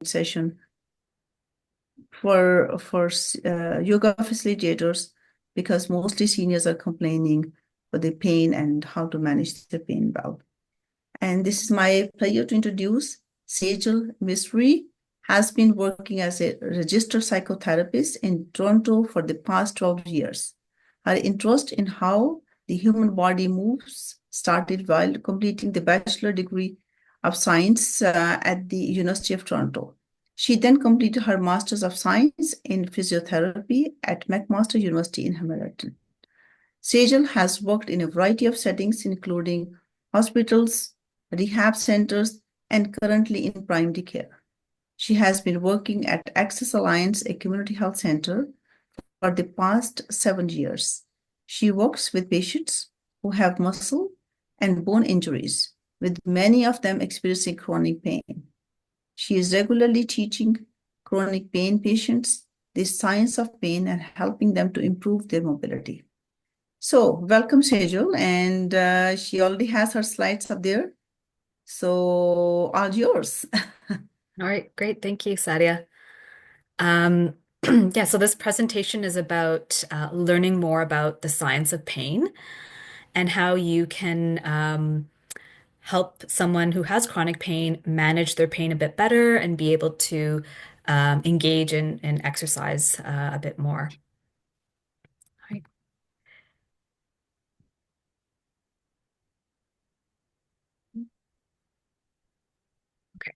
session for yoga facilitators, because mostly seniors are complaining for the pain and how to manage the pain well. And this is my pleasure to introduce Sajel Mistry. Has been working as a registered psychotherapist in Toronto for the past 12 years. Her interest in how the human body moves started while completing the bachelor degree of science at the University of Toronto. She then completed her Master's of Science in Physiotherapy at McMaster University in Hamilton. Sajel has worked in a variety of settings, including hospitals, rehab centers, and currently in primary care. She has been working at Access Alliance, a community health center, for the past 7 years. She works with patients who have muscle and bone injuries, with many of them experiencing chronic pain. She is regularly teaching chronic pain patients the science of pain and helping them to improve their mobility. So, welcome, Sajel, and she already has her slides up there. So, all yours. All right, great. Thank you, Sadia. Yeah, so this presentation is about learning more about the science of pain and how you can help someone who has chronic pain manage their pain a bit better and be able to engage in exercise a bit more. All right. Okay.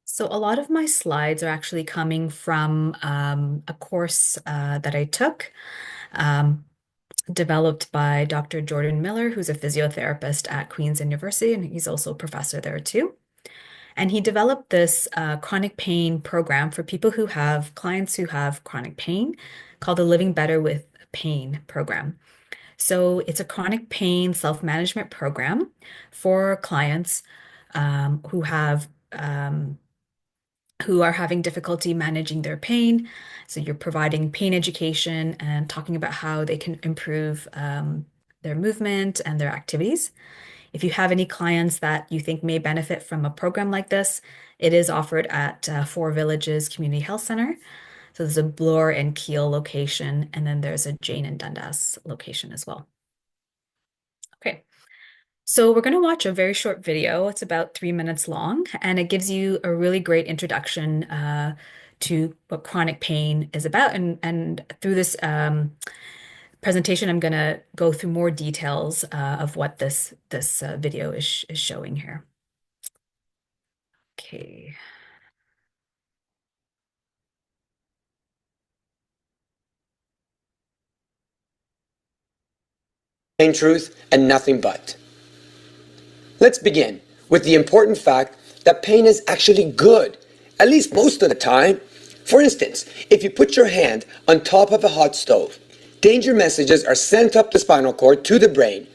So a lot of my slides are actually coming from a course that I took, developed by Dr. Jordan Miller, who's a physiotherapist at Queen's University, and he's also a professor there too. And he developed this chronic pain program for people who have clients who have chronic pain called the Living Better with Pain program. So it's a chronic pain self-management program for clients who have who are having difficulty managing their pain. So you're providing pain education and talking about how they can improve their movement and their activities. If you have any clients that you think may benefit from a program like this, it is offered at Four Villages Community Health Center. So there's a Bloor and Kiel location, and then there's a Jane and Dundas location as well. Okay. So we're going to watch a very short video. It's about 3 minutes long, and it gives you a really great introduction to what chronic pain is about. And through this presentation, I'm going to go through more details of what this video is showing here. Okay. Plain truth and nothing but. Let's begin with the important fact that pain is actually good, at least most of the time. For instance, if you put your hand on top of a hot stove, danger messages are sent up the spinal cord to the brain.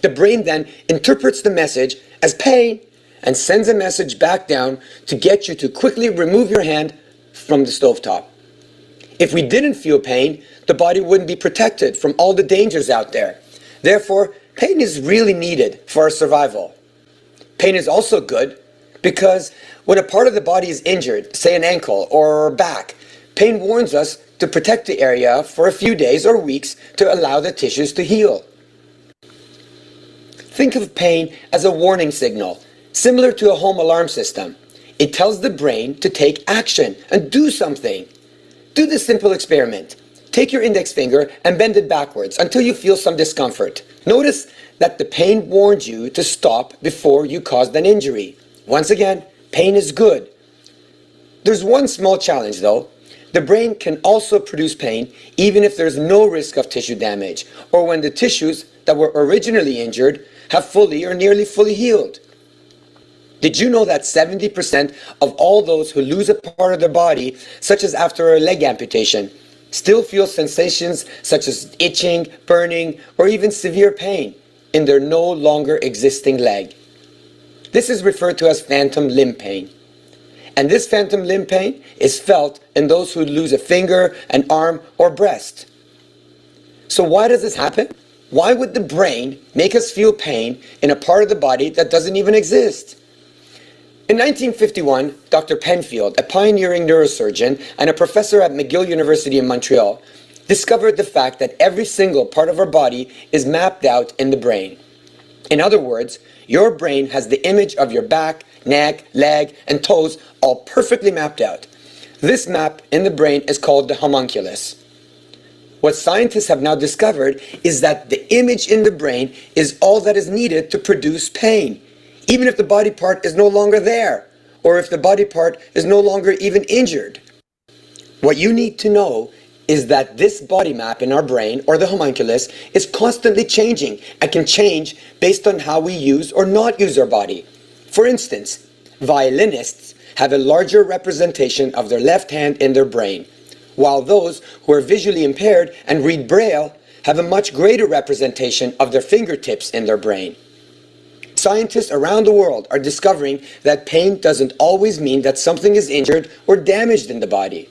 The brain then interprets the message as pain and sends a message back down to get you to quickly remove your hand from the stovetop. If we didn't feel pain, the body wouldn't be protected from all the dangers out there. Therefore, pain is really needed for our survival. Pain is also good because when a part of the body is injured, say an ankle or back, pain warns us to protect the area for a few days or weeks to allow the tissues to heal. Think of pain as a warning signal, similar to a home alarm system. It tells the brain to take action and do something. Do this simple experiment. Take your index finger and bend it backwards until you feel some discomfort. Notice that the pain warned you to stop before you caused an injury. Once again, pain is good. There's one small challenge though. The brain can also produce pain even if there's no risk of tissue damage, or when the tissues that were originally injured have fully or nearly fully healed. Did you know that 70% of all those who lose a part of their body, such as after a leg amputation, still feel sensations such as itching, burning, or even severe pain in their no longer existing leg? This is referred to as phantom limb pain. And this phantom limb pain is felt in those who lose a finger, an arm, or breast. So why does this happen? Why would the brain make us feel pain in a part of the body that doesn't even exist? In 1951, Dr. Penfield, a pioneering neurosurgeon and a professor at McGill University in Montreal, discovered the fact that every single part of our body is mapped out in the brain. In other words, your brain has the image of your back, neck, leg, and toes all perfectly mapped out. This map in the brain is called the homunculus. What scientists have now discovered is that the image in the brain is all that is needed to produce pain, even if the body part is no longer there, or if the body part is no longer even injured. What you need to know is that this body map in our brain, or the homunculus, is constantly changing and can change based on how we use or not use our body. For instance, violinists have a larger representation of their left hand in their brain, while those who are visually impaired and read Braille have a much greater representation of their fingertips in their brain. Scientists around the world are discovering that pain doesn't always mean that something is injured or damaged in the body.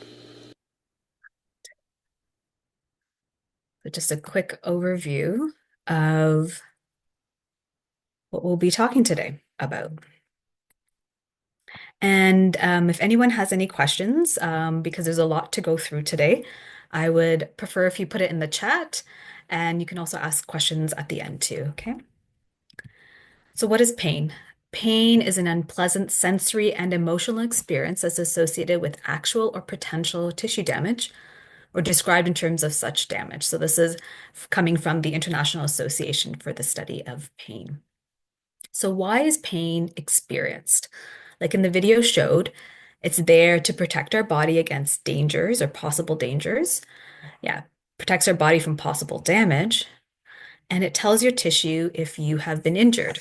So just a quick overview of what we'll be talking today about. And if anyone has any questions, because there's a lot to go through today, I would prefer if you put it in the chat, and you can also ask questions at the end too, okay? So what is pain? Pain is an unpleasant sensory and emotional experience that's associated with actual or potential tissue damage, or described in terms of such damage. So this is coming from the International Association for the Study of Pain. So why is pain experienced? Like in the video showed, it's there to protect our body against dangers or possible dangers. Yeah, protects our body from possible damage. And it tells your tissue if you have been injured.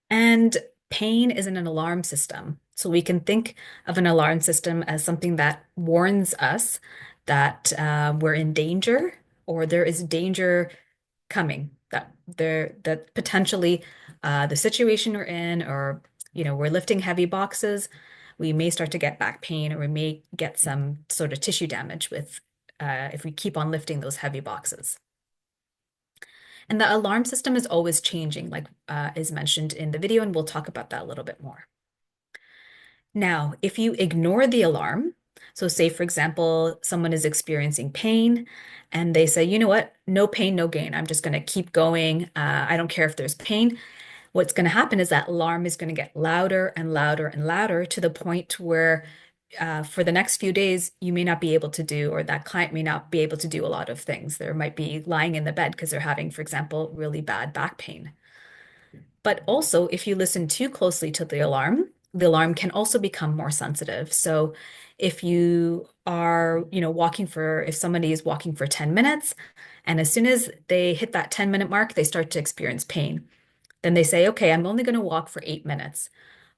And pain is an alarm system. So we can think of an alarm system as something that warns us that we're in danger, or there is danger coming, that potentially the situation we're in, or we're lifting heavy boxes, we may start to get back pain, or we may get some sort of tissue damage with if we keep on lifting those heavy boxes. And the alarm system is always changing, like is mentioned in the video, and we'll talk about that a little bit more. Now, if you ignore the alarm, so say, for example, someone is experiencing pain and they say, you know what, no pain, no gain. I'm just going to keep going. I don't care if there's pain. What's going to happen is that alarm is going to get louder and louder and louder to the point where for the next few days, you may not be able to do, or that client may not be able to do a lot of things. They might be lying in the bed because they're having, for example, really bad back pain. But also, if you listen too closely to the alarm can also become more sensitive. So if you are, if somebody is walking for 10 minutes, and as soon as they hit that 10-minute mark, they start to experience pain. Then they say, okay, I'm only going to walk for 8 minutes.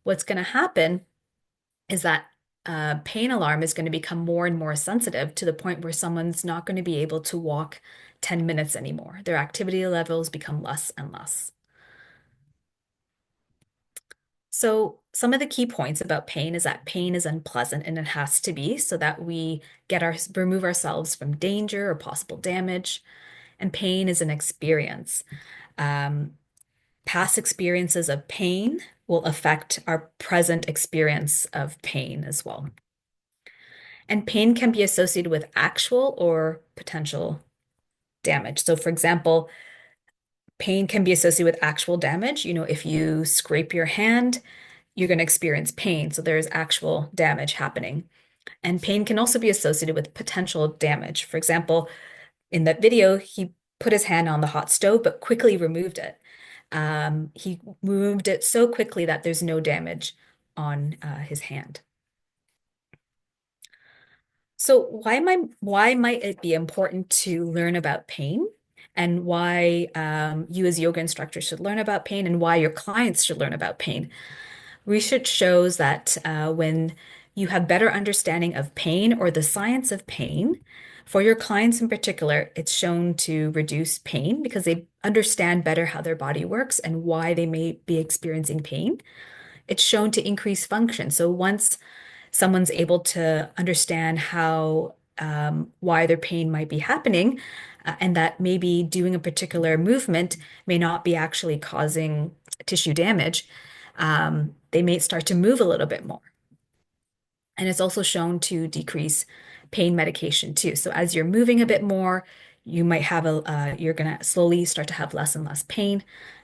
What's going to happen is that pain alarm is going to become more and more sensitive to the point where someone's not going to be able to walk 10 minutes anymore. Their activity levels become less and less. So some of the key points about pain is that pain is unpleasant, and it has to be, so that we remove ourselves from danger or possible damage. And pain is an experience. Past experiences of pain will affect our present experience of pain as well. And pain can be associated with actual or potential damage. So for example, pain can be associated with actual damage. If you scrape your hand, you're going to experience pain. So there's actual damage happening. And pain can also be associated with potential damage. For example, in that video, he put his hand on the hot stove, but quickly removed it. He removed it so quickly that there's no damage on his hand. So why might it be important to learn about pain, and why you as yoga instructors should learn about pain, and why your clients should learn about pain? Research shows that when you have better understanding of pain, or the science of pain, for your clients in particular, it's shown to reduce pain because they understand better how their body works and why they may be experiencing pain. It's shown to increase function. So once someone's able to understand why their pain might be happening, and that maybe doing a particular movement may not be actually causing tissue damage, they may start to move a little bit more. And it's also shown to decrease pain medication too. So as you're moving a bit more, you might have you're going to slowly start to have less and less pain.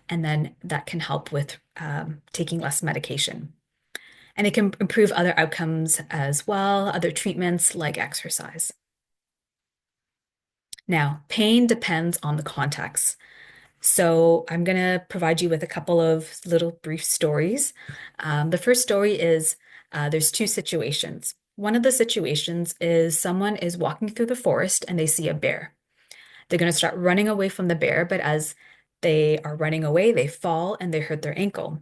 And then that can help with taking less medication. And it can improve other outcomes as well, other treatments like exercise. Now, pain depends on the context. So I'm going to provide you with a couple of little brief stories. The first story is there's two situations. One of the situations is someone is walking through the forest and they see a bear. They're going to start running away from the bear, but as they are running away, they fall and they hurt their ankle.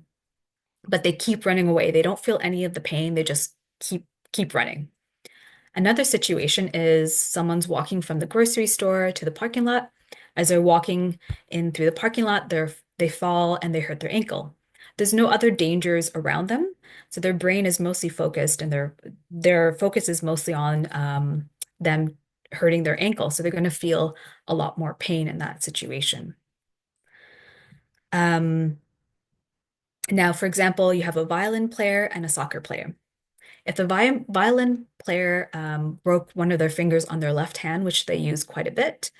But they keep running away. They don't feel any of the pain. They just keep running. Another situation is someone's walking from the grocery store to the parking lot. As they're walking in through the parking lot, they fall and they hurt their ankle. There's no other dangers around them, so their brain is mostly focused, and their focus is mostly on them hurting their ankle. So they're going to feel a lot more pain in that situation. Now, for example, you have a violin player and a soccer player. If the violin player broke one of their fingers on their left hand, which they use quite a bit,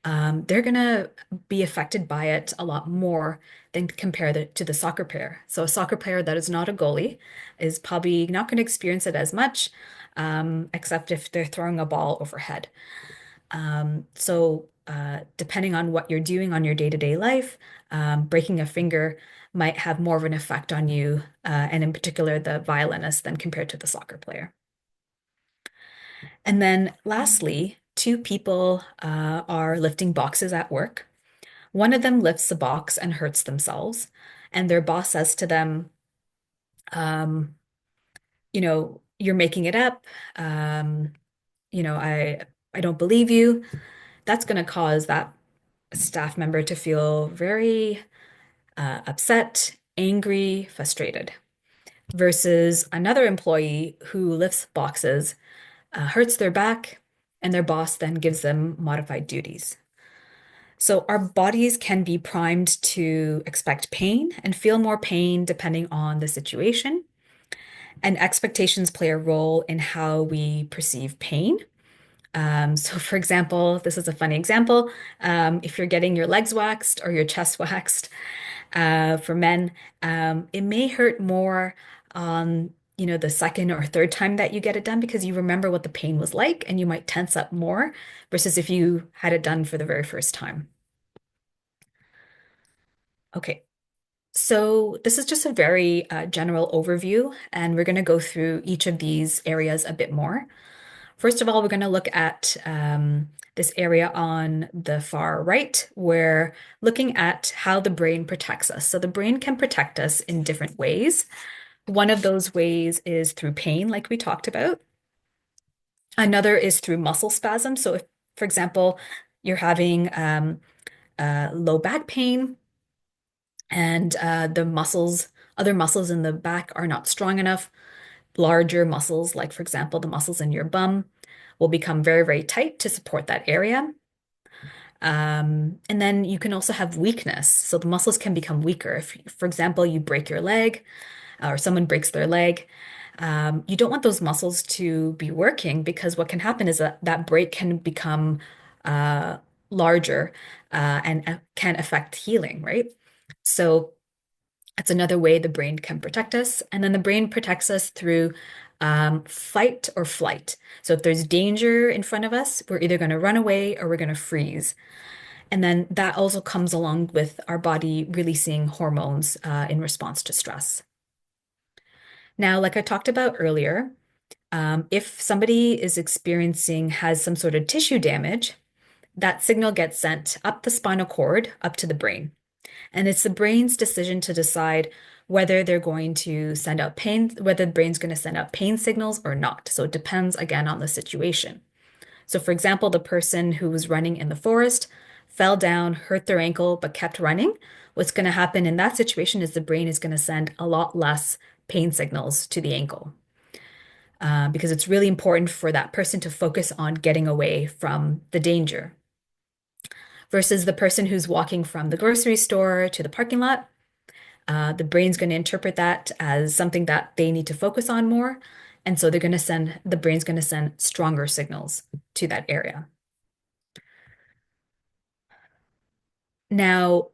they're going to be affected by it a lot more than compared to the soccer player. So a soccer player that is not a goalie is probably not going to experience it as much, except if they're throwing a ball overhead. Depending on what you're doing on your day-to-day life, breaking a finger might have more of an effect on you, and in particular, the violinist than compared to the soccer player. And then lastly, two people are lifting boxes at work. One of them lifts the box and hurts themselves, and their boss says to them, you're making it up. I don't believe you. That's going to cause that staff member to feel very upset, angry, frustrated, versus another employee who lifts boxes, hurts their back, and their boss then gives them modified duties. So our bodies can be primed to expect pain and feel more pain depending on the situation. And expectations play a role in how we perceive pain. So for example, this is a funny example. If you're getting your legs waxed or your chest waxed, for men, it may hurt more on, the second or third time that you get it done because you remember what the pain was like and you might tense up more versus if you had it done for the very first time. Okay, so this is just a very general overview, and we're going to go through each of these areas a bit more. First of all, we're going to look at this area on the far right. We're looking at how the brain protects us. So the brain can protect us in different ways. One of those ways is through pain, like we talked about. Other is through muscle spasms. So if, for example, you're having low back pain and other muscles in the back are not strong enough, larger muscles, like for example, the muscles in your bum, will become very, very tight to support that area. And then you can also have weakness. So the muscles can become weaker. If, for example, you break your leg or someone breaks their leg, you don't want those muscles to be working because what can happen is that break can become larger and can affect healing, right? So that's another way the brain can protect us. And then the brain protects us through fight or flight. So if there's danger in front of us, we're either going to run away or we're going to freeze. And then that also comes along with our body releasing hormones in response to stress. Now, like I talked about earlier, if somebody has some sort of tissue damage, that signal gets sent up the spinal cord, up to the brain. And it's the brain's decision to decide whether they're going to send out pain, whether the brain's going to send out pain signals or not. So it depends again on the situation. So for example, the person who was running in the forest fell down, hurt their ankle, but kept running. What's going to happen in that situation is the brain is going to send a lot less pain signals to the ankle. Because it's really important for that person to focus on getting away from the danger. Versus the person who's walking from the grocery store to the parking lot, The brain's going to interpret that as something that they need to focus on more. And so the brain's going to send stronger signals to that area. Now,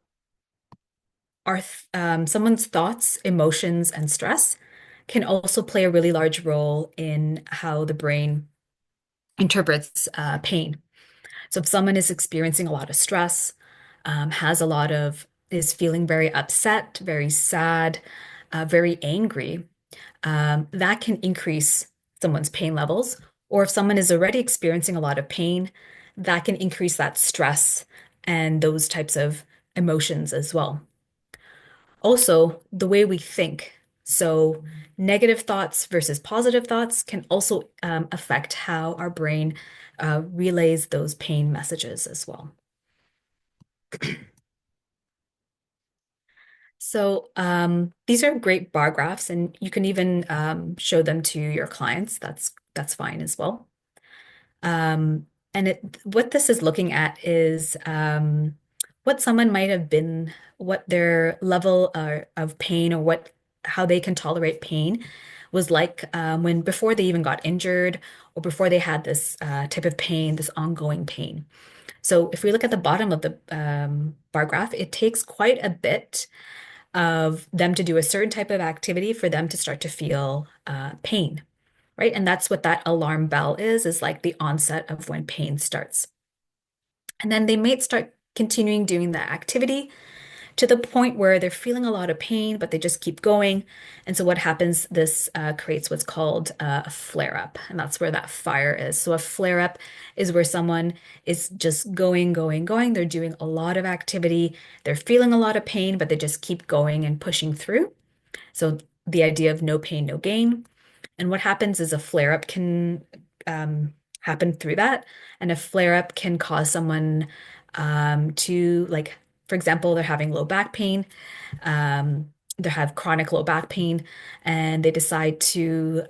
someone's thoughts, emotions, and stress can also play a really large role in how the brain interprets pain. So if someone is experiencing a lot of stress, is feeling very upset, very sad, very angry, that can increase someone's pain levels. Or if someone is already experiencing a lot of pain, that can increase that stress and those types of emotions as well. Also, the way we think. So, negative thoughts versus positive thoughts can also affect how our brain relays those pain messages as well. So, these are great bar graphs, and you can even show them to your clients. That's fine as well. What this is looking at is what someone might have been, what their level of pain, or how they can tolerate pain was like when before they even got injured, or before they had this type of pain, this ongoing pain. So if we look at the bottom of the bar graph, it takes quite a bit of them to do a certain type of activity for them to start to feel pain, right? And that's what that alarm bell is like the onset of when pain starts. And then they might start continuing doing that activity to the point where they're feeling a lot of pain, but they just keep going. And so what happens, this creates what's called a flare-up, and that's where that fire is. So a flare-up is where someone is just going, going, going. They're doing a lot of activity. They're feeling a lot of pain, but they just keep going and pushing through. So the idea of no pain, no gain. And what happens is a flare-up can happen through that. And a flare-up can cause someone to, like, for example, they're having low back pain, they have chronic low back pain, and they decide to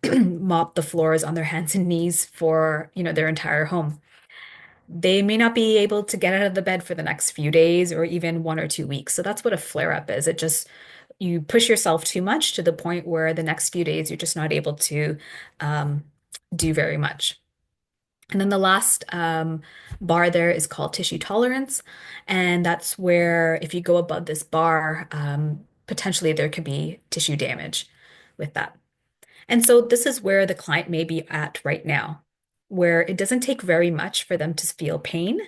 mop the floors on their hands and knees for, their entire home. They may not be able to get out of the bed for the next few days or even 1 or 2 weeks. So that's what a flare-up is. You push yourself too much to the point where the next few days you're just not able to um, do very much. And then the last bar there is called tissue tolerance. And that's where if you go above this bar, potentially there could be tissue damage with that. And so this is where the client may be at right now, where it doesn't take very much for them to feel pain.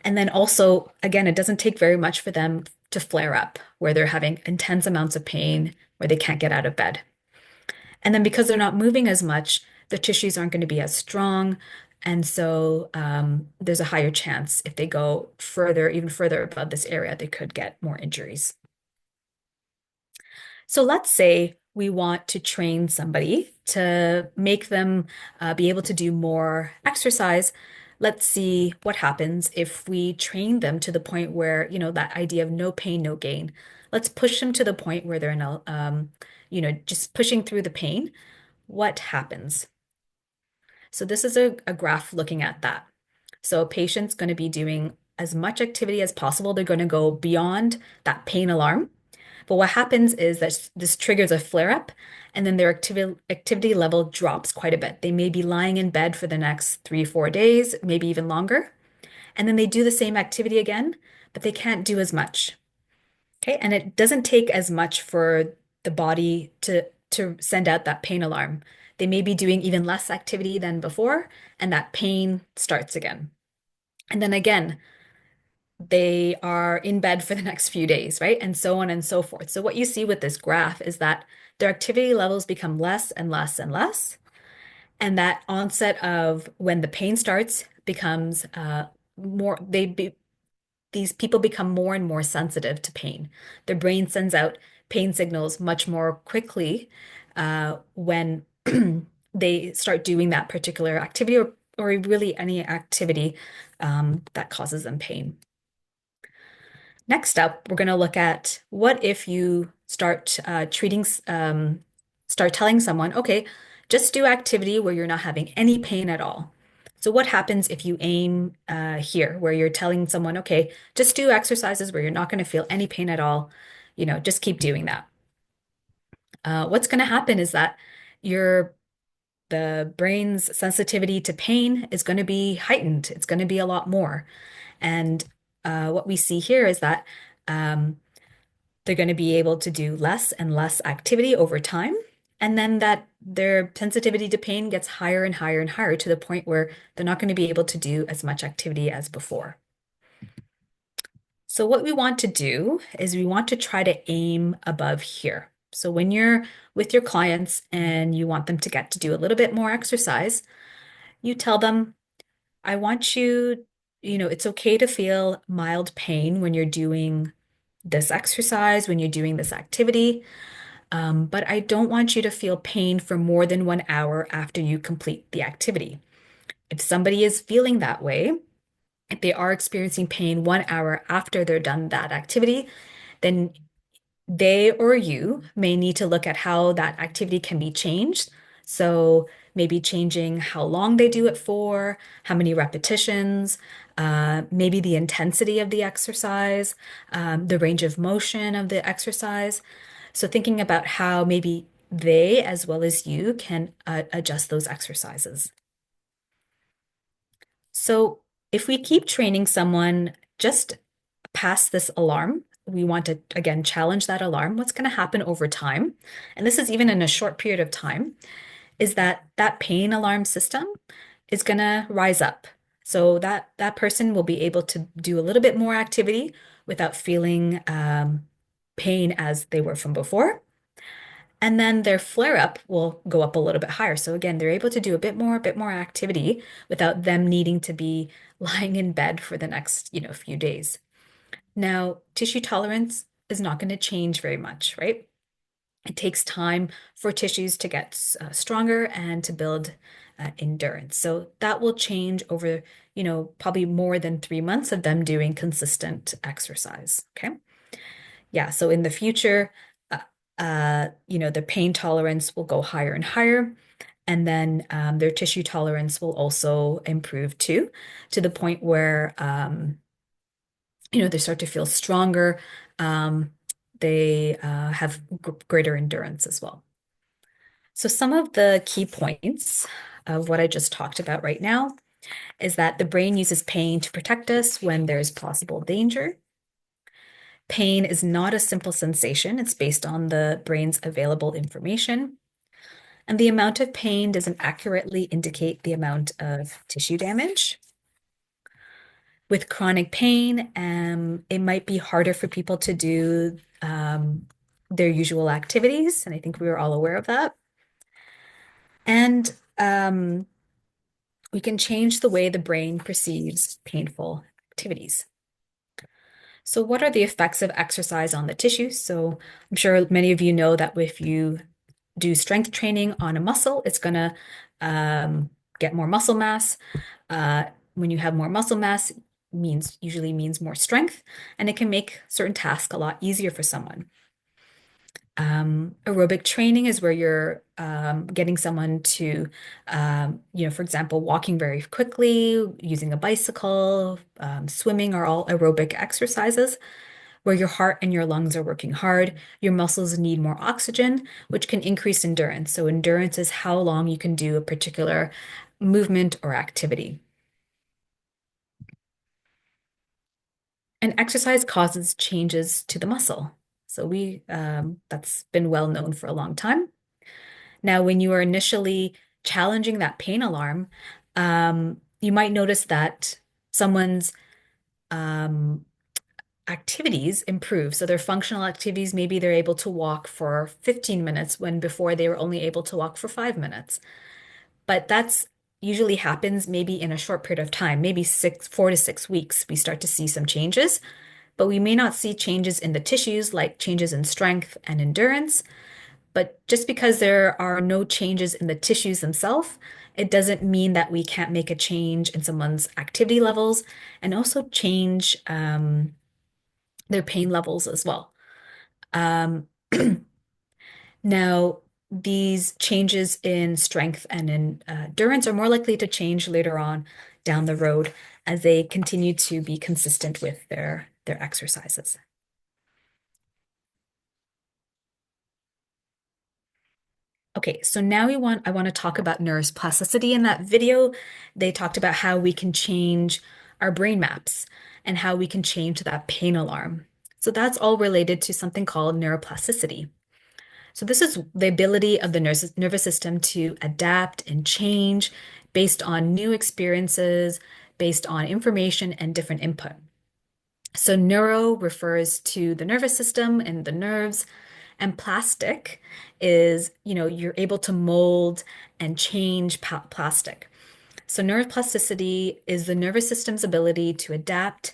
And then also, again, it doesn't take very much for them to flare up, where they're having intense amounts of pain, where they can't get out of bed. And then because they're not moving as much, the tissues aren't going to be as strong. And so there's a higher chance if they go further, even further above this area, they could get more injuries. So let's say we want to train somebody to make them be able to do more exercise. Let's see what happens if we train them to the point where, that idea of no pain, no gain. Let's push them to the point where they're in just pushing through the pain. What happens? So this is a graph looking at that. So a patient's going to be doing as much activity as possible. They're going to go beyond that pain alarm. But what happens is that this triggers a flare-up, and then their activity level drops quite a bit. They may be lying in bed for the next 3, 4 days, maybe even longer. And then they do the same activity again, but they can't do as much. Okay, and it doesn't take as much for the body to send out that pain alarm. They may be doing even less activity than before, and that pain starts again. And then again, they are in bed for the next few days, right? And so on and so forth. So what you see with this graph is that their activity levels become less and less and less. And that onset of when the pain starts becomes more, these people become more and more sensitive to pain. Their brain sends out pain signals much more quickly when they start doing that particular activity or really any activity that causes them pain. Next up, we're going to look at what if you start start telling someone, okay, just do activity where you're not having any pain at all. So what happens if you aim here, where you're telling someone, okay, just do exercises where you're not going to feel any pain at all. just keep doing that. What's going to happen is that your the brain's sensitivity to pain is going to be heightened. It's going to be a lot more. And what we see here is that um, they're going to be able to do less and less activity over time. And then that their sensitivity to pain gets higher and higher and higher to the point where they're not going to be able to do as much activity as before. So what we want to do is we want to try to aim above here. So when you're with your clients and you want them to get to do a little bit more exercise, you tell them, I want you, it's okay to feel mild pain when you're doing this exercise, when you're doing this activity, but I don't want you to feel pain for more than 1 hour after you complete the activity. If somebody is feeling that way, if they are experiencing pain 1 hour after they're done that activity, then they or you may need to look at how that activity can be changed. So maybe changing how long they do it for, how many repetitions, maybe the intensity of the exercise, the range of motion of the exercise. So thinking about how maybe they, as well as you, can adjust those exercises. So if we keep training someone just past this alarm, we want to, again, challenge that alarm. What's going to happen over time, and this is even in a short period of time, is that that pain alarm system is going to rise up. So that person will be able to do a little bit more activity without feeling pain as they were from before. And then their flare up will go up a little bit higher. So again, they're able to do a bit more activity without them needing to be lying in bed for the next, few days. Now, tissue tolerance is not going to change very much, right? It takes time for tissues to get stronger and to build endurance. So that will change over, probably more than 3 months of them doing consistent exercise. Okay. Yeah. So in the future, the pain tolerance will go higher and higher. And then their tissue tolerance will also improve too, to the point where, they start to feel stronger. They have greater endurance as well. So some of the key points of what I just talked about right now is that the brain uses pain to protect us when there's possible danger. Pain is not a simple sensation. It's based on the brain's available information. And the amount of pain doesn't accurately indicate the amount of tissue damage. With chronic pain, it might be harder for people to do their usual activities. And I think we were all aware of that. And we can change the way the brain perceives painful activities. So what are the effects of exercise on the tissue? So I'm sure many of you know that if you do strength training on a muscle, it's going to get more muscle mass. When you have more muscle mass, usually means more strength, and it can make certain tasks a lot easier for someone. Aerobic training is where you're getting someone to, for example, walking very quickly, using a bicycle, swimming are all aerobic exercises where your heart and your lungs are working hard. Your muscles need more oxygen, which can increase endurance. So endurance is how long you can do a particular movement or activity. And exercise causes changes to the muscle. So that's been well known for a long time. Now, when you are initially challenging that pain alarm, you might notice that someone's activities improve. So their functional activities, maybe they're able to walk for 15 minutes when before they were only able to walk for 5 minutes. But that's usually happens maybe in a short period of time, maybe 4 to 6 weeks, we start to see some changes. But we may not see changes in the tissues like changes in strength and endurance. But just because there are no changes in the tissues themselves, it doesn't mean that we can't make a change in someone's activity levels and also change their pain levels as well. Now, these changes in strength and in endurance are more likely to change later on down the road as they continue to be consistent with their exercises. Okay, so now I want to talk about neuroplasticity. In that video, they talked about how we can change our brain maps and how we can change that pain alarm. So that's all related to something called neuroplasticity. So this is the ability of the nervous system to adapt and change based on new experiences, based on information and different input. So neuro refers to the nervous system and the nerves, and plastic is, you're able to mold and change plastic. So neuroplasticity is the nervous system's ability to adapt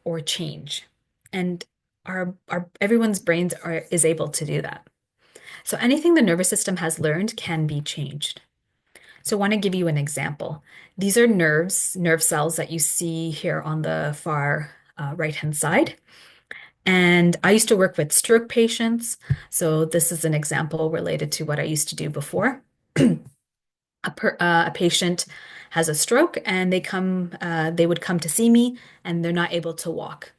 or change. And our everyone's brains is able to do that. So anything the nervous system has learned can be changed. So I want to give you an example. These are nerve cells that you see here on the far right-hand side. And I used to work with stroke patients. So this is an example related to what I used to do before. A patient has a stroke and they would come to see me and they're not able to walk.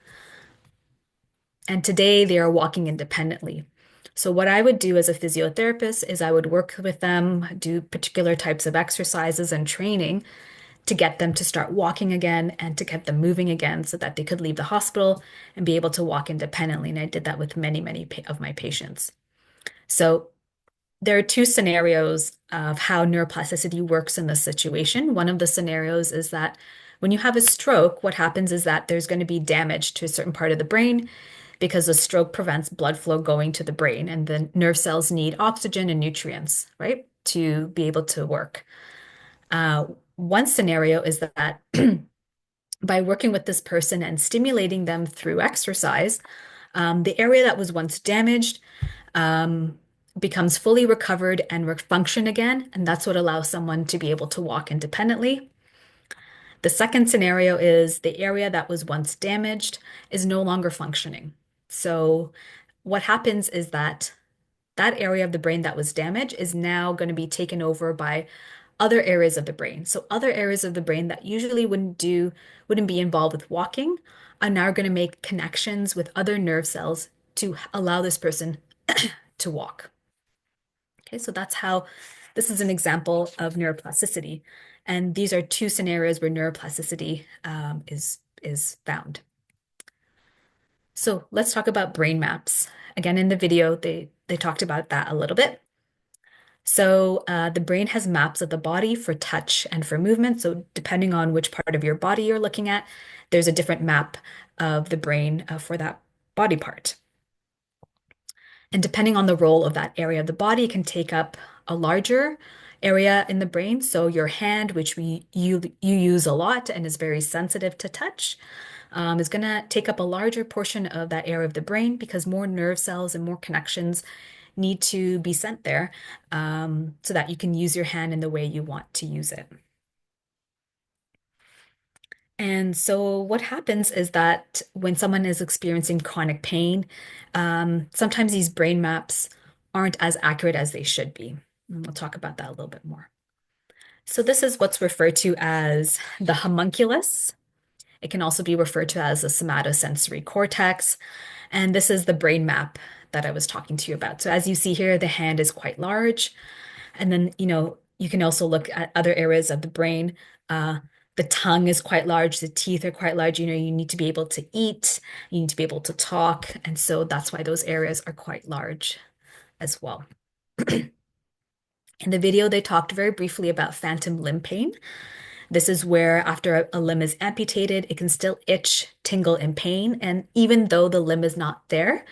And today they are walking independently. So what I would do as a physiotherapist is I would work with them, do particular types of exercises and training to get them to start walking again and to get them moving again so that they could leave the hospital and be able to walk independently. And I did that with many, many of my patients. So there are two scenarios of how neuroplasticity works in this situation. One of the scenarios is that when you have a stroke, what happens is that there's going to be damage to a certain part of the brain because the stroke prevents blood flow going to the brain, and the nerve cells need oxygen and nutrients, right, to be able to work. One scenario is that by working with this person and stimulating them through exercise, the area that was once damaged becomes fully recovered and function again, and that's what allows someone to be able to walk independently. The second scenario is the area that was once damaged is no longer functioning. So what happens is that that area of the brain that was damaged is now going to be taken over by other areas of the brain. So other areas of the brain that usually wouldn't be involved with walking are now going to make connections with other nerve cells to allow this person to walk. Okay, so this is an example of neuroplasticity. And these are two scenarios where neuroplasticity is found. So let's talk about brain maps. Again, in the video, they talked about that a little bit. So the brain has maps of the body for touch and for movement. So depending on which part of your body you're looking at, there's a different map of the brain for that body part. And depending on the role of that area of the body, it can take up a larger area in the brain. So your hand, which you use a lot and is very sensitive to touch, is going to take up a larger portion of that area of the brain because more nerve cells and more connections need to be sent there so that you can use your hand in the way you want to use it. And so what happens is that when someone is experiencing chronic pain, sometimes these brain maps aren't as accurate as they should be. And we'll talk about that a little bit more. So this is what's referred to as the homunculus. It can also be referred to as the somatosensory cortex. And this is the brain map that I was talking to you about. So as you see here, the hand is quite large. And then, you can also look at other areas of the brain. The tongue is quite large. The teeth are quite large. You need to be able to eat. You need to be able to talk. And so that's why those areas are quite large as well. In the video, they talked very briefly about phantom limb pain. This is where after a limb is amputated, it can still itch, tingle, and pain. And even though the limb is not there,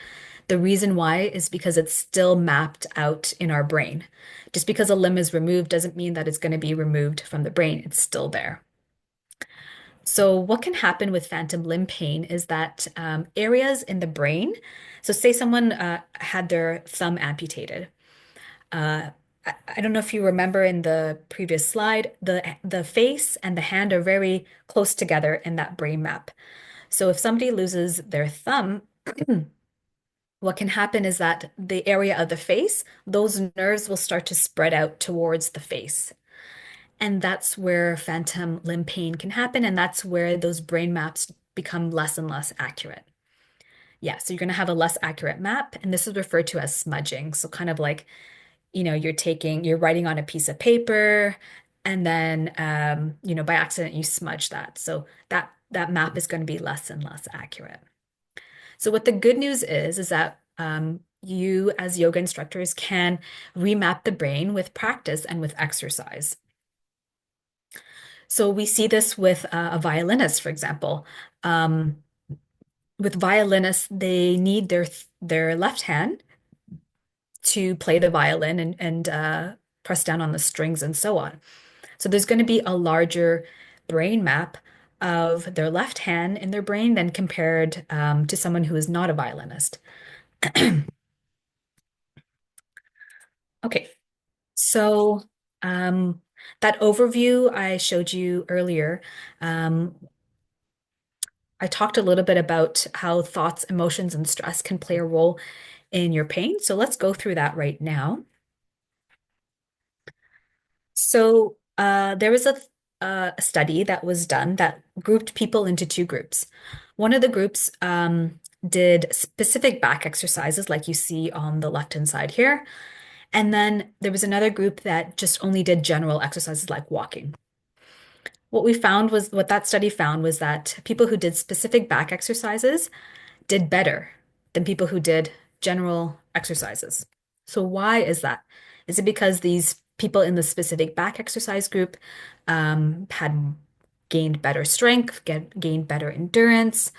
the reason why is because it's still mapped out in our brain. Just because a limb is removed doesn't mean that it's going to be removed from the brain. It's still there. So what can happen with phantom limb pain is that areas in the brain, so say someone had their thumb amputated. I don't know if you remember in the previous slide, the face and the hand are very close together in that brain map. So if somebody loses their thumb, what can happen is that the area of the face, those nerves will start to spread out towards the face. And that's where phantom limb pain can happen. And that's where those brain maps become less and less accurate. Yeah, so you're going to have a less accurate map. And this is referred to as smudging. So kind of like, you're writing on a piece of paper, and then by accident you smudge that. So that map is going to be less and less accurate. So what the good news is that you as yoga instructors can remap the brain with practice and with exercise. So we see this with a violinist, for example. With violinists, they need their left hand to play the violin and press down on the strings and so on. So there's going to be a larger brain map of their left hand in their brain than compared to someone who is not a violinist. Okay, so that overview I showed you earlier, I talked a little bit about how thoughts, emotions, and stress can play a role in your pain. So let's go through that right now. So there was a study that was done that grouped people into two groups. One of the groups did specific back exercises like you see on the left-hand side here. And then there was another group that just only did general exercises like walking. What that study found was that people who did specific back exercises did better than people who did general exercises. So why is that? Is it because these people in the specific back exercise group had gained better strength, gained better endurance?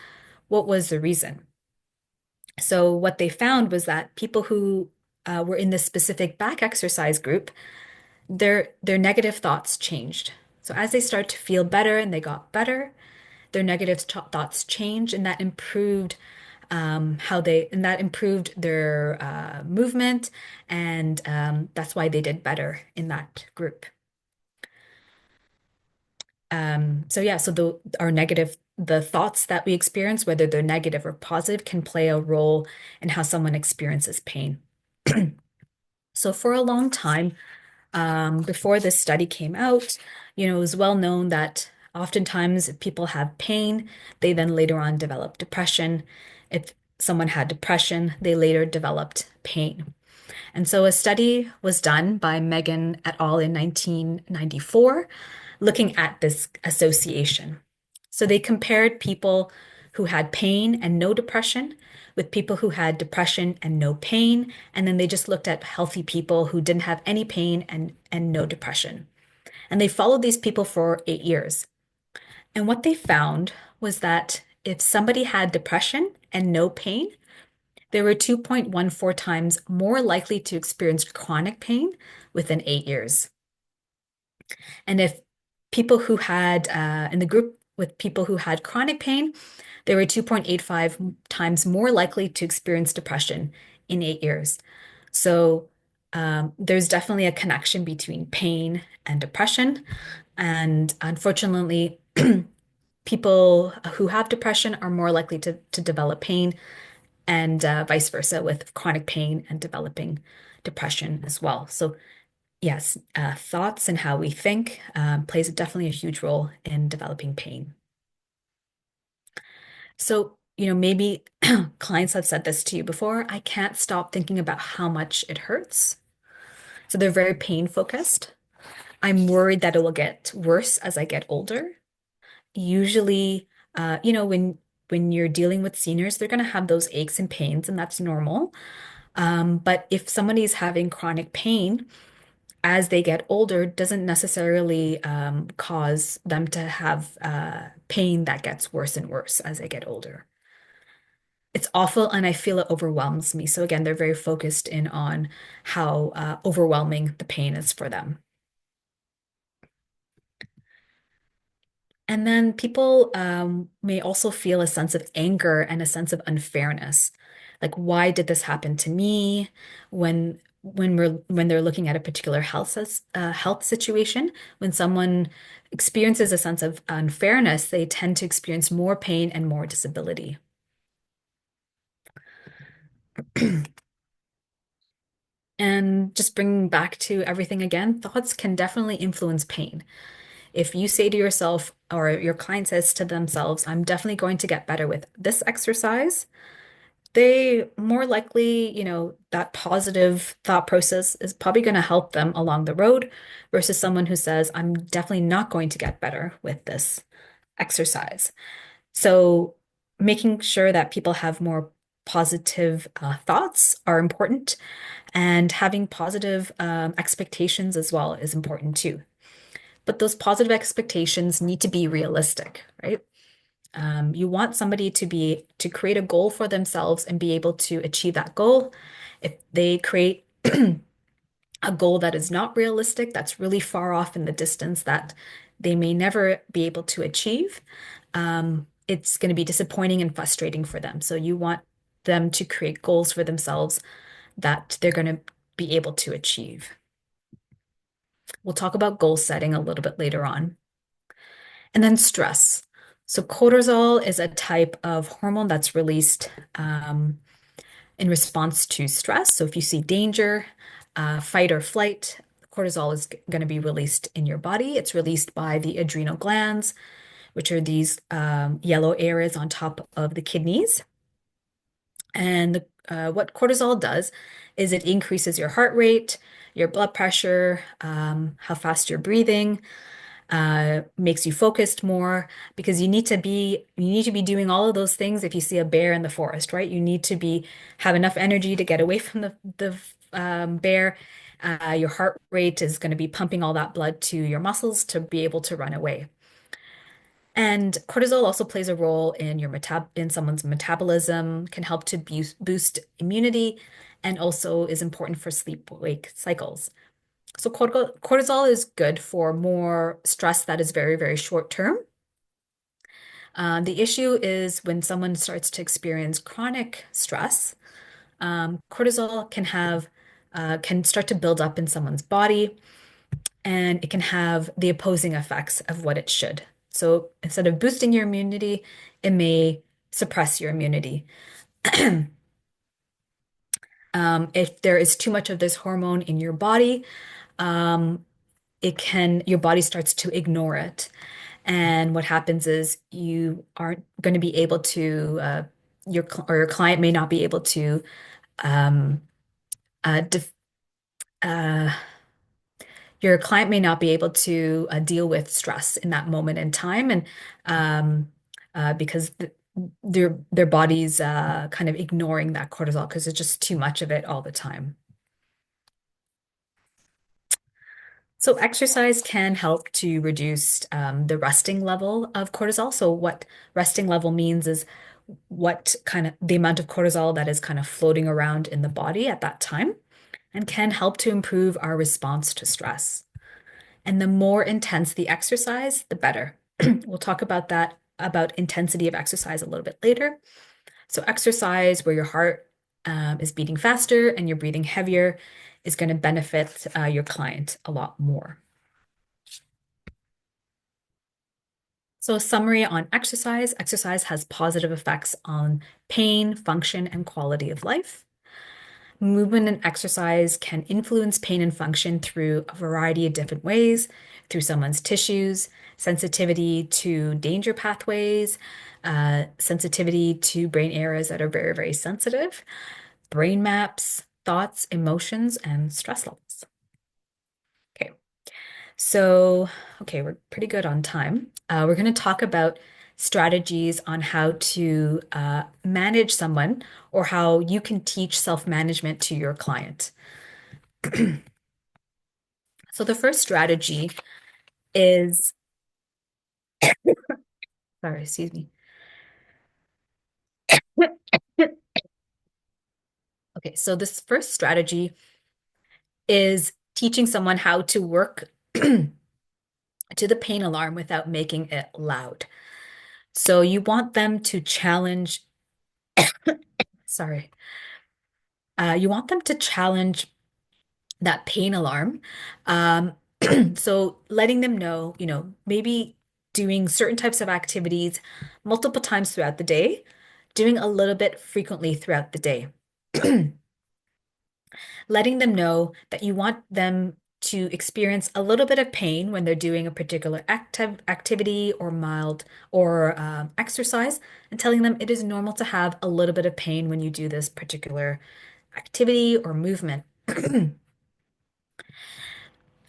What was the reason? So what they found was that people who were in the specific back exercise group, their negative thoughts changed. So as they start to feel better and they got better, their negative thoughts changed, and that improved their movement, and that's why they did better in that group. So yeah, so the thoughts that we experience, whether they're negative or positive, can play a role in how someone experiences pain. So for a long time, before this study came out, it was well known that oftentimes if people have pain, they then later on develop depression. If someone had depression, they later developed pain. And so a study was done by Megan et al. In 1994, looking at this association. So they compared people who had pain and no depression with people who had depression and no pain. And then they just looked at healthy people who didn't have any pain and no depression. And they followed these people for 8 years. And what they found was that if somebody had depression and no pain, they were 2.14 times more likely to experience chronic pain within 8 years. And if people who had, in the group with people who had chronic pain, they were 2.85 times more likely to experience depression in 8 years. So there's definitely a connection between pain and depression. And unfortunately, people who have depression are more likely to develop pain, and vice versa with chronic pain and developing depression as well. So yes, thoughts and how we think plays definitely a huge role in developing pain. So, maybe clients have said this to you before, I can't stop thinking about how much it hurts. So they're very pain focused. I'm worried that it will get worse as I get older. Usually, when you're dealing with seniors, they're going to have those aches and pains, and that's normal. But if somebody's having chronic pain as they get older, doesn't necessarily cause them to have pain that gets worse and worse as they get older. It's awful, and I feel it overwhelms me. So again, they're very focused in on how overwhelming the pain is for them. And then people may also feel a sense of anger and a sense of unfairness. Like, why did this happen to me? When they're looking at a particular health situation, when someone experiences a sense of unfairness, they tend to experience more pain and more disability. And just bringing back to everything again, thoughts can definitely influence pain. If you say to yourself, or your client says to themselves, I'm definitely going to get better with this exercise, they more likely, that positive thought process is probably going to help them along the road versus someone who says, I'm definitely not going to get better with this exercise. So making sure that people have more positive thoughts are important, and having positive expectations as well is important too. But those positive expectations need to be realistic, right? You want somebody to create a goal for themselves and be able to achieve that goal. If they create a goal that is not realistic, that's really far off in the distance that they may never be able to achieve, it's going to be disappointing and frustrating for them. So you want them to create goals for themselves that they're going to be able to achieve. We'll talk about goal setting a little bit later on. And then stress. So cortisol is a type of hormone that's released in response to stress. So if you see danger, fight or flight, cortisol is going to be released in your body. It's released by the adrenal glands, which are these yellow areas on top of the kidneys. And what cortisol does is it increases your heart rate, your blood pressure, how fast you're breathing, makes you focused more, because you need to be doing all of those things if you see a bear in the forest, right? You need to have enough energy to get away from the bear. Your heart rate is going to be pumping all that blood to your muscles to be able to run away. And cortisol also plays a role in someone's metabolism, can help to boost immunity, and also is important for sleep-wake cycles. So cortisol is good for more stress that is very, very short term. The issue is when someone starts to experience chronic stress, cortisol can start to build up in someone's body, and it can have the opposing effects of what it should. So instead of boosting your immunity, it may suppress your immunity. If there is too much of this hormone in your body, your body starts to ignore it. And what happens is you aren't going to be able to, your client may not be able to um, def uh, your client may not be able to deal with stress in that moment in time, and because their body's kind of ignoring that cortisol because it's just too much of it all the time. So exercise can help to reduce the resting level of cortisol. So what resting level means is what kind of the amount of cortisol that is kind of floating around in the body at that time, and can help to improve our response to stress. And the more intense the exercise, the better. We'll talk about intensity of exercise a little bit later. So exercise where your heart is beating faster and you're breathing heavier is going to benefit your client a lot more. So a summary on exercise. Exercise has positive effects on pain, function, and quality of life. Movement and exercise can influence pain and function through a variety of different ways, through someone's tissues, sensitivity to danger pathways, sensitivity to brain areas that are very, very sensitive, brain maps, thoughts, emotions, and stress levels. Okay, so, we're pretty good on time. We're going to talk about strategies on how to manage someone, or how you can teach self-management to your client. So the first strategy is, sorry, excuse me. Okay, so this first strategy is teaching someone how to work to the pain alarm without making it loud. So you want them to challenge, sorry, you want them to challenge that pain alarm. So letting them know, maybe doing certain types of activities multiple times throughout the day, doing a little bit frequently throughout the day. Letting them know that you want them to experience a little bit of pain when they're doing a particular activity or mild or exercise, and telling them it is normal to have a little bit of pain when you do this particular activity or movement.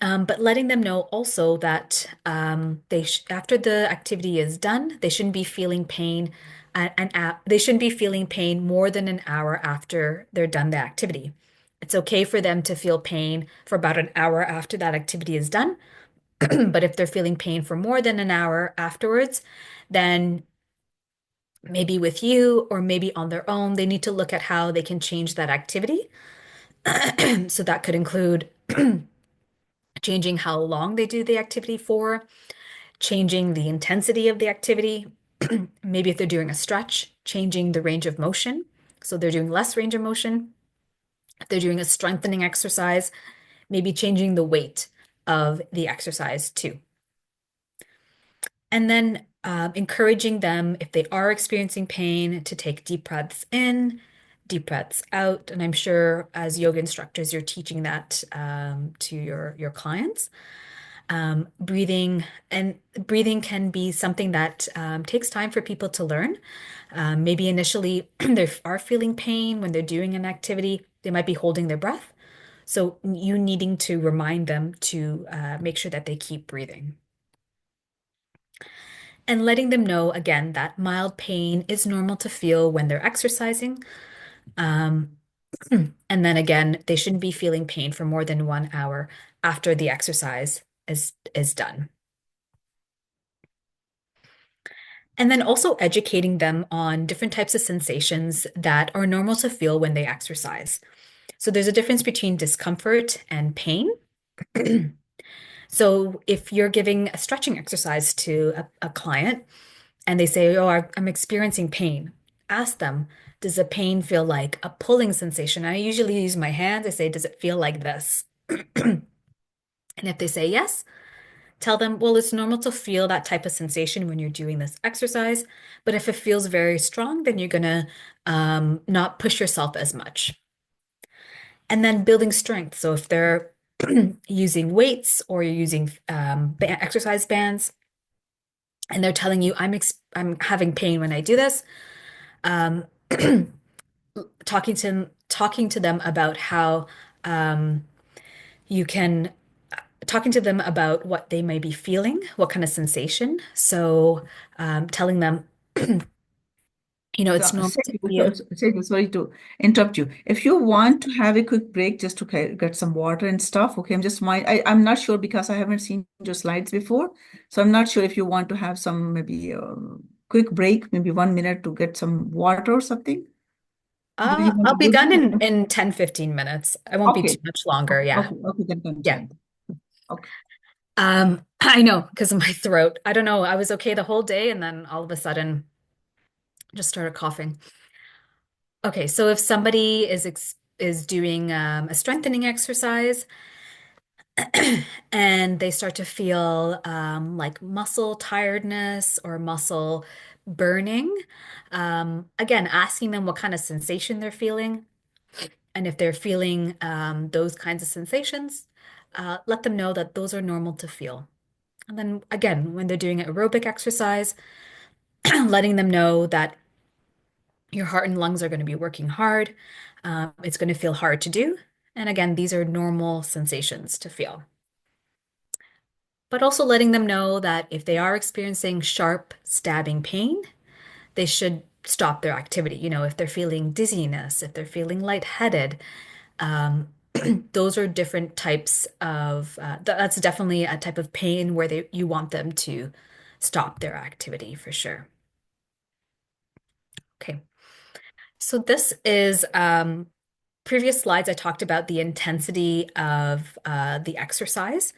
But letting them know also that after the activity is done, they shouldn't be feeling pain, they shouldn't be feeling pain more than an hour after they're done the activity. It's okay for them to feel pain for about an hour after that activity is done, but if they're feeling pain for more than an hour afterwards, then maybe with you or maybe on their own, they need to look at how they can change that activity. So that could include changing how long they do the activity for, changing the intensity of the activity. Maybe if they're doing a stretch, changing the range of motion. So they're doing less range of motion. If they're doing a strengthening exercise, maybe changing the weight of the exercise too. And then encouraging them, if they are experiencing pain, to take deep breaths in, deep breaths out. And I'm sure as yoga instructors, you're teaching that to your clients. Breathing can be something that takes time for people to learn. Maybe initially they are feeling pain when they're doing an activity. They might be holding their breath. So you needing to remind them to make sure that they keep breathing. And letting them know again that mild pain is normal to feel when they're exercising. Um, and then again, they shouldn't be feeling pain for more than 1 hour after the exercise is done. And then also educating them on different types of sensations that are normal to feel when they exercise. So there's a difference between discomfort and pain. So if you're giving a stretching exercise to a client and they say, "Oh, I'm experiencing pain," ask them, "Does the pain feel like a pulling sensation?" I usually use my hands. I say, "Does it feel like this?" And if they say yes, tell them, well, it's normal to feel that type of sensation when you're doing this exercise, but if it feels very strong, then you're gonna not push yourself as much. And then building strength. So if they're using weights or you're using exercise bands, and they're telling you, I'm having pain when I do this, um, talking to them about how you can talking to them about what they may be feeling, what kind of sensation. So telling them, it's normal to feel. Sorry to interrupt you. If you want to have a quick break just to get some water and stuff, okay, I'm not sure because I haven't seen your slides before. So I'm not sure if you want to have some maybe quick break, maybe 1 minute to get some water or something. Do you want I'll to be do done that? in 10, 15 minutes. I won't be too Okay. much longer. Yeah. Okay, then fine, Yeah. fine. Okay. I know because of my throat. I don't know. I was okay the whole day and then all of a sudden just started coughing. Okay, so if somebody is doing a strengthening exercise and they start to feel like muscle tiredness or muscle burning, again, asking them what kind of sensation they're feeling. And if they're feeling those kinds of sensations, let them know that those are normal to feel. And then again, when they're doing aerobic exercise, letting them know that your heart and lungs are going to be working hard. It's going to feel hard to do. And again, these are normal sensations to feel. But also letting them know that if they are experiencing sharp stabbing pain, they should stop their activity. If they're feeling dizziness, if they're feeling lightheaded, those are different types of, that's definitely a type of pain where you want them to stop their activity for sure. Okay. So this is previous slides, I talked about the intensity of the exercise.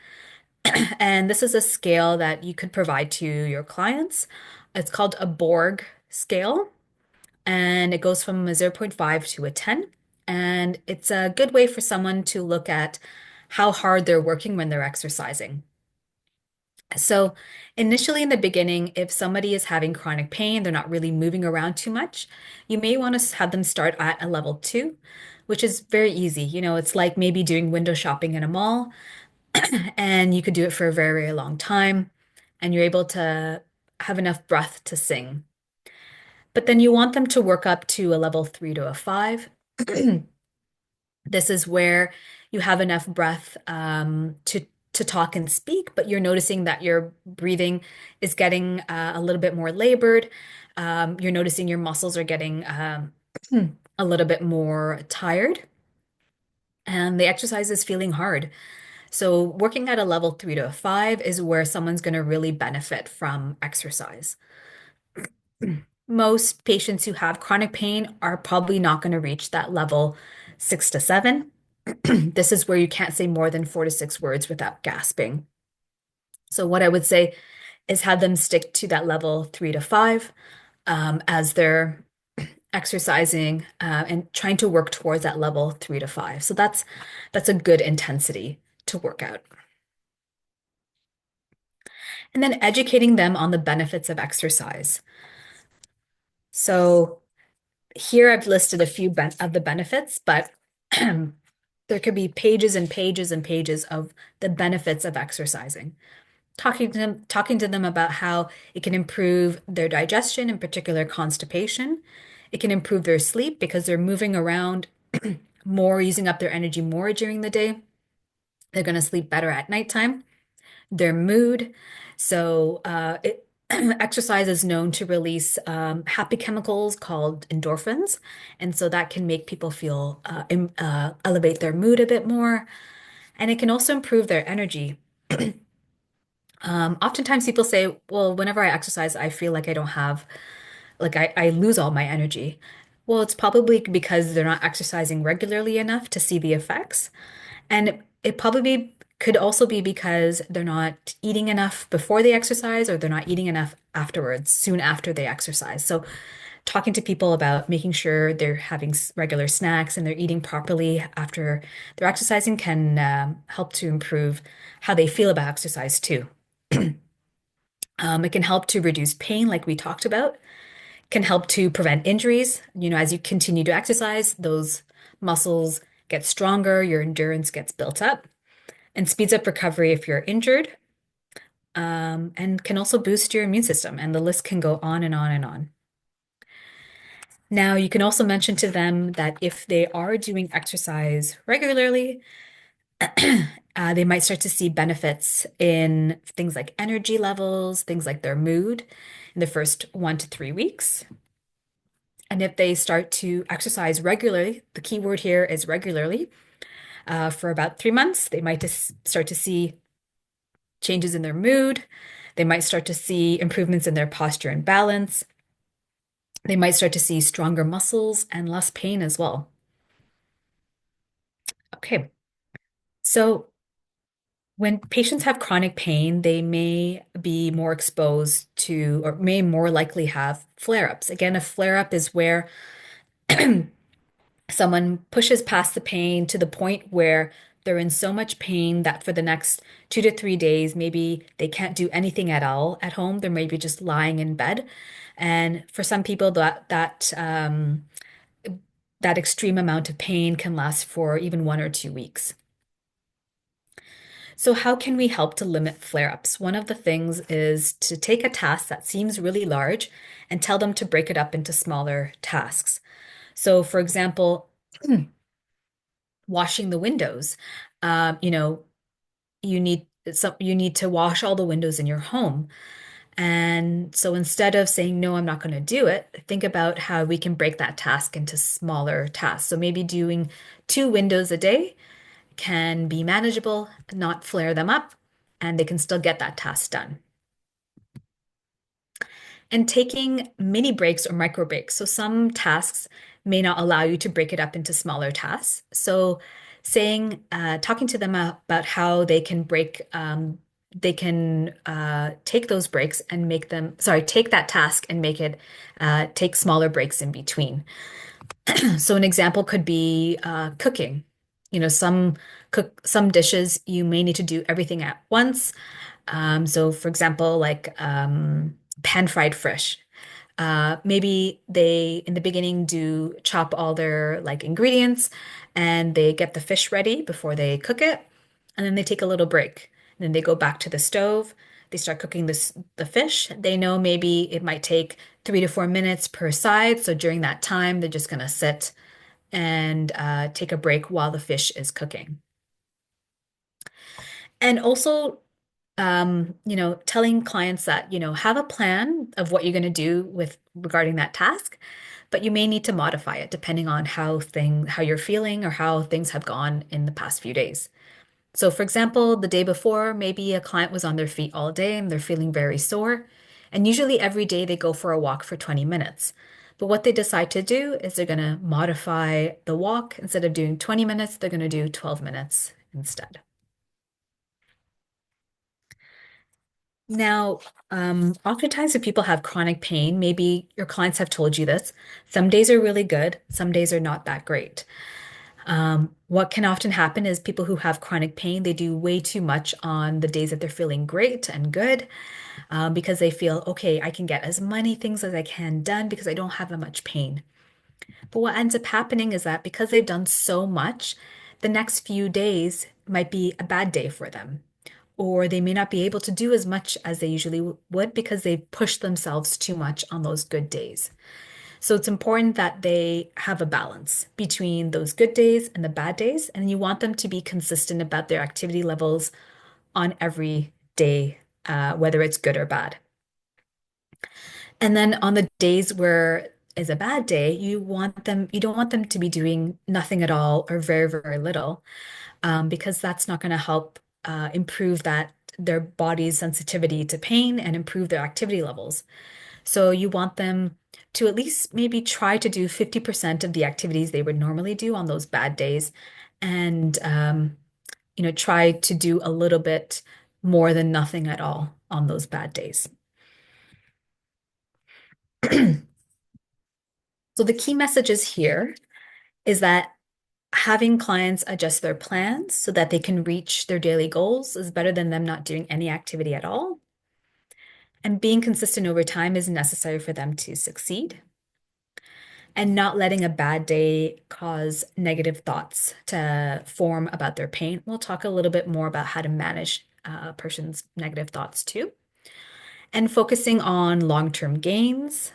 And this is a scale that you could provide to your clients. It's called a Borg scale, and it goes from a zero point 0.5 to a 10. And it's a good way for someone to look at how hard they're working when they're exercising. So initially in the beginning, if somebody is having chronic pain, they're not really moving around too much, you may want to have them start at a level 2, which is very easy. It's like maybe doing window shopping in a mall. And you could do it for a very, very long time, and you're able to have enough breath to sing. But then you want them to work up to a level 3 to a 5. This is where you have enough breath to talk and speak, but you're noticing that your breathing is getting a little bit more labored. You're noticing your muscles are getting a little bit more tired, and the exercise is feeling hard. So, working at a level 3 to a 5 is where someone's going to really benefit from exercise. Most patients who have chronic pain are probably not going to reach that level 6 to 7. This is where you can't say more than 4 to 6 words without gasping. So, what I would say is have them stick to that level 3 to 5 as they're exercising and trying to work towards that level 3 to 5. So, that's a good intensity to work out. And then educating them on the benefits of exercise. So, here I've listed a few of the benefits, but there could be pages and pages and pages of the benefits of exercising. Talking to them about how it can improve their digestion, in particular constipation. It can improve their sleep because they're moving around more, using up their energy more during the day. They're going to sleep better at nighttime. Their mood. So exercise is known to release happy chemicals called endorphins. And so that can make people feel elevate their mood a bit more. And it can also improve their energy. Oftentimes people say, well, whenever I exercise, I feel like I don't have, like I lose all my energy. Well, it's probably because they're not exercising regularly enough to see the effects. And it probably could also be because they're not eating enough before they exercise or they're not eating enough afterwards, soon after they exercise. So talking to people about making sure they're having regular snacks and they're eating properly after they're exercising can help to improve how they feel about exercise too. It can help to reduce pain, like we talked about, can help to prevent injuries. As you continue to exercise, those muscles get stronger, your endurance gets built up, and speeds up recovery if you're injured, and can also boost your immune system. And the list can go on and on and on. Now, you can also mention to them that if they are doing exercise regularly, they might start to see benefits in things like energy levels, things like their mood in the first 1 to 3 weeks. And if they start to exercise regularly, the key word here is regularly, for about 3 months, they might just start to see changes in their mood. They might start to see improvements in their posture and balance. They might start to see stronger muscles and less pain as well. Okay, so when patients have chronic pain, they may be more exposed to, or may more likely have flare-ups. Again, a flare-up is where someone pushes past the pain to the point where they're in so much pain that for the next 2 to 3 days, maybe they can't do anything at all at home. They're maybe just lying in bed. And for some people, that extreme amount of pain can last for even 1 or 2 weeks. So how can we help to limit flare-ups? One of the things is to take a task that seems really large and tell them to break it up into smaller tasks. So, for example, washing the windows. Uh, you know, you need to wash all the windows in your home. And so instead of saying, no, I'm not going to do it, think about how we can break that task into smaller tasks. So maybe doing 2 windows a day can be manageable, not flare them up, and they can still get that task done. And taking mini breaks or micro breaks. So some tasks may not allow you to break it up into smaller tasks. So talking to them about how they can take those breaks and take that task and make it take smaller breaks in between. So an example could be cooking. Some dishes you may need to do everything at once. So for example, like pan-fried fish. Maybe they, in the beginning, do chop all their like ingredients and they get the fish ready before they cook it. and then they take a little break. And then they go back to the stove. They start cooking the fish. They know maybe it might take 3 to 4 minutes per side. So during that time, they're just going to sit and take a break while the fish is cooking. And also, telling clients that, have a plan of what you're going to do with regarding that task, but you may need to modify it depending on how you're feeling or how things have gone in the past few days. So, for example, the day before, maybe a client was on their feet all day and they're feeling very sore. And usually every day they go for a walk for 20 minutes. But what they decide to do is they're going to modify the walk. Instead of doing 20 minutes, they're going to do 12 minutes instead. Now, oftentimes if people have chronic pain, maybe your clients have told you this, some days are really good, some days are not that great. What can often happen is people who have chronic pain, they do way too much on the days that they're feeling great and good, because they feel, okay, I can get as many things as I can done because I don't have that much pain. But what ends up happening is that because they've done so much, the next few days might be a bad day for them, or they may not be able to do as much as they usually would because they've pushed themselves too much on those good days. So it's important that they have a balance between those good days and the bad days, and you want them to be consistent about their activity levels on every day, whether it's good or bad. And then on the days where is a bad day, you don't want them to be doing nothing at all or very, very little, because that's not going to help improve their body's sensitivity to pain and improve their activity levels. So you want them to at least maybe try to do 50% of the activities they would normally do on those bad days, and try to do a little bit more than nothing at all on those bad days. So the key messages here is that having clients adjust their plans so that they can reach their daily goals is better than them not doing any activity at all. And being consistent over time is necessary for them to succeed. And not letting a bad day cause negative thoughts to form about their pain. We'll talk a little bit more about how to manage a person's negative thoughts too. And focusing on long-term gains.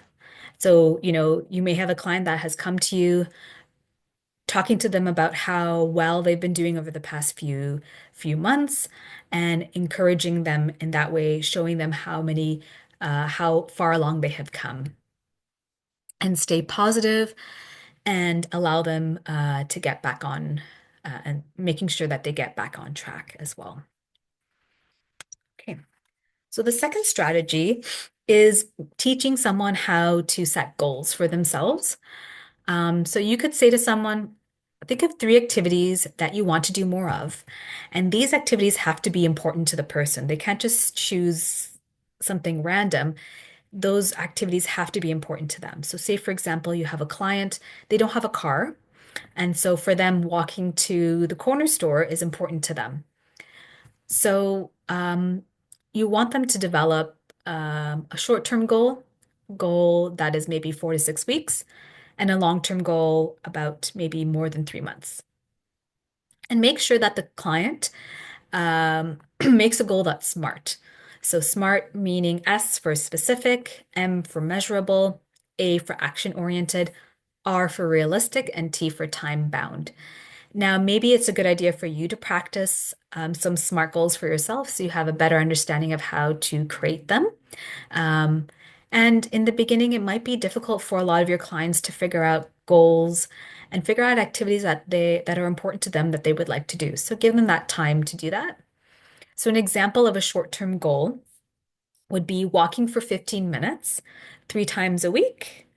So, you may have a client that has come to you, talking to them about how well they've been doing over the past few months, and encouraging them in that way, showing them how far along they have come, and stay positive and allow them to get back on, and making sure that they get back on track as well. Okay, so the second strategy is teaching someone how to set goals for themselves. So you could say to someone, think of 3 activities that you want to do more of. And these activities have to be important to the person. They can't just choose something random. Those activities have to be important to them. So say, for example, you have a client, they don't have a car. And so for them, walking to the corner store is important to them. So you want them to develop a short-term goal that is maybe 4 to 6 weeks, and a long-term goal about maybe more than 3 months. And make sure that the client makes a goal that's SMART. So SMART meaning S for specific, M for measurable, A for action-oriented, R for realistic, and T for time-bound. Now, maybe it's a good idea for you to practice some SMART goals for yourself so you have a better understanding of how to create them. And in the beginning, it might be difficult for a lot of your clients to figure out goals and figure out activities that are important to them that they would like to do. So give them that time to do that. So an example of a short-term goal would be walking for 15 minutes, 3 times a week.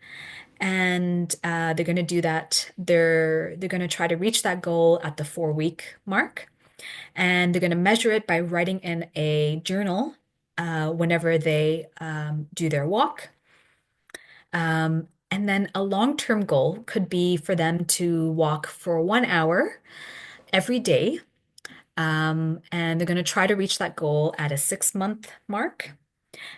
And they're going to do that. They're going to try to reach that goal at the 4-week mark. And they're going to measure it by writing in a journal whenever they do their walk. And then a long-term goal could be for them to walk for 1 hour every day. And they're going to try to reach that goal at a 6-month mark.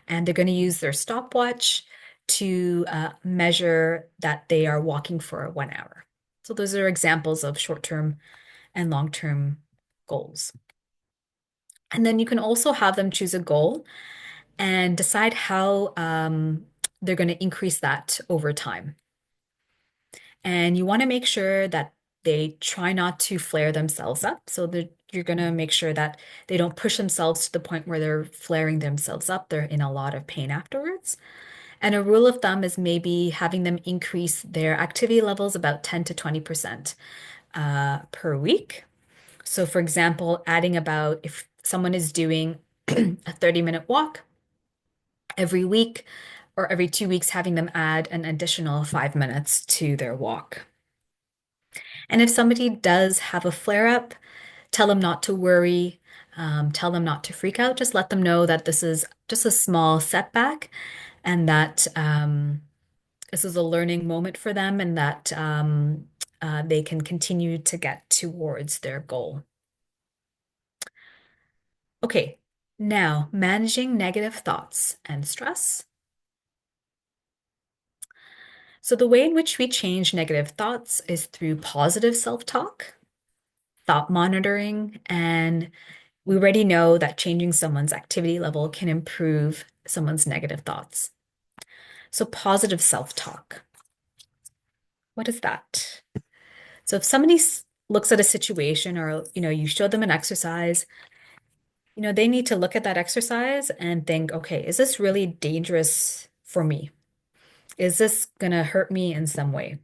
And they're going to use their stopwatch to measure that they are walking for 1 hour. So those are examples of short-term and long-term goals. And then you can also have them choose a goal and decide how they're going to increase that over time. And you want to make sure that they try not to flare themselves up. So that you're going to make sure that they don't push themselves to the point where they're flaring themselves up. They're in a lot of pain afterwards. And a rule of thumb is maybe having them increase their activity levels about 10 to 20% per week. So, for example, adding about if someone is doing a 30-minute walk every week or every 2 weeks, having them add an additional 5 minutes to their walk. And if somebody does have a flare up, tell them not to worry, tell them not to freak out. Just let them know that this is just a small setback and that this is a learning moment for them and that they can continue to get towards their goal. Okay, now managing negative thoughts and stress. So the way in which we change negative thoughts is through positive self-talk, thought monitoring, and we already know that changing someone's activity level can improve someone's negative thoughts. So positive self-talk. What is that? So if somebody looks at a situation or, you show them an exercise, they need to look at that exercise and think, okay, is this really dangerous for me? Is this going to hurt me in some way?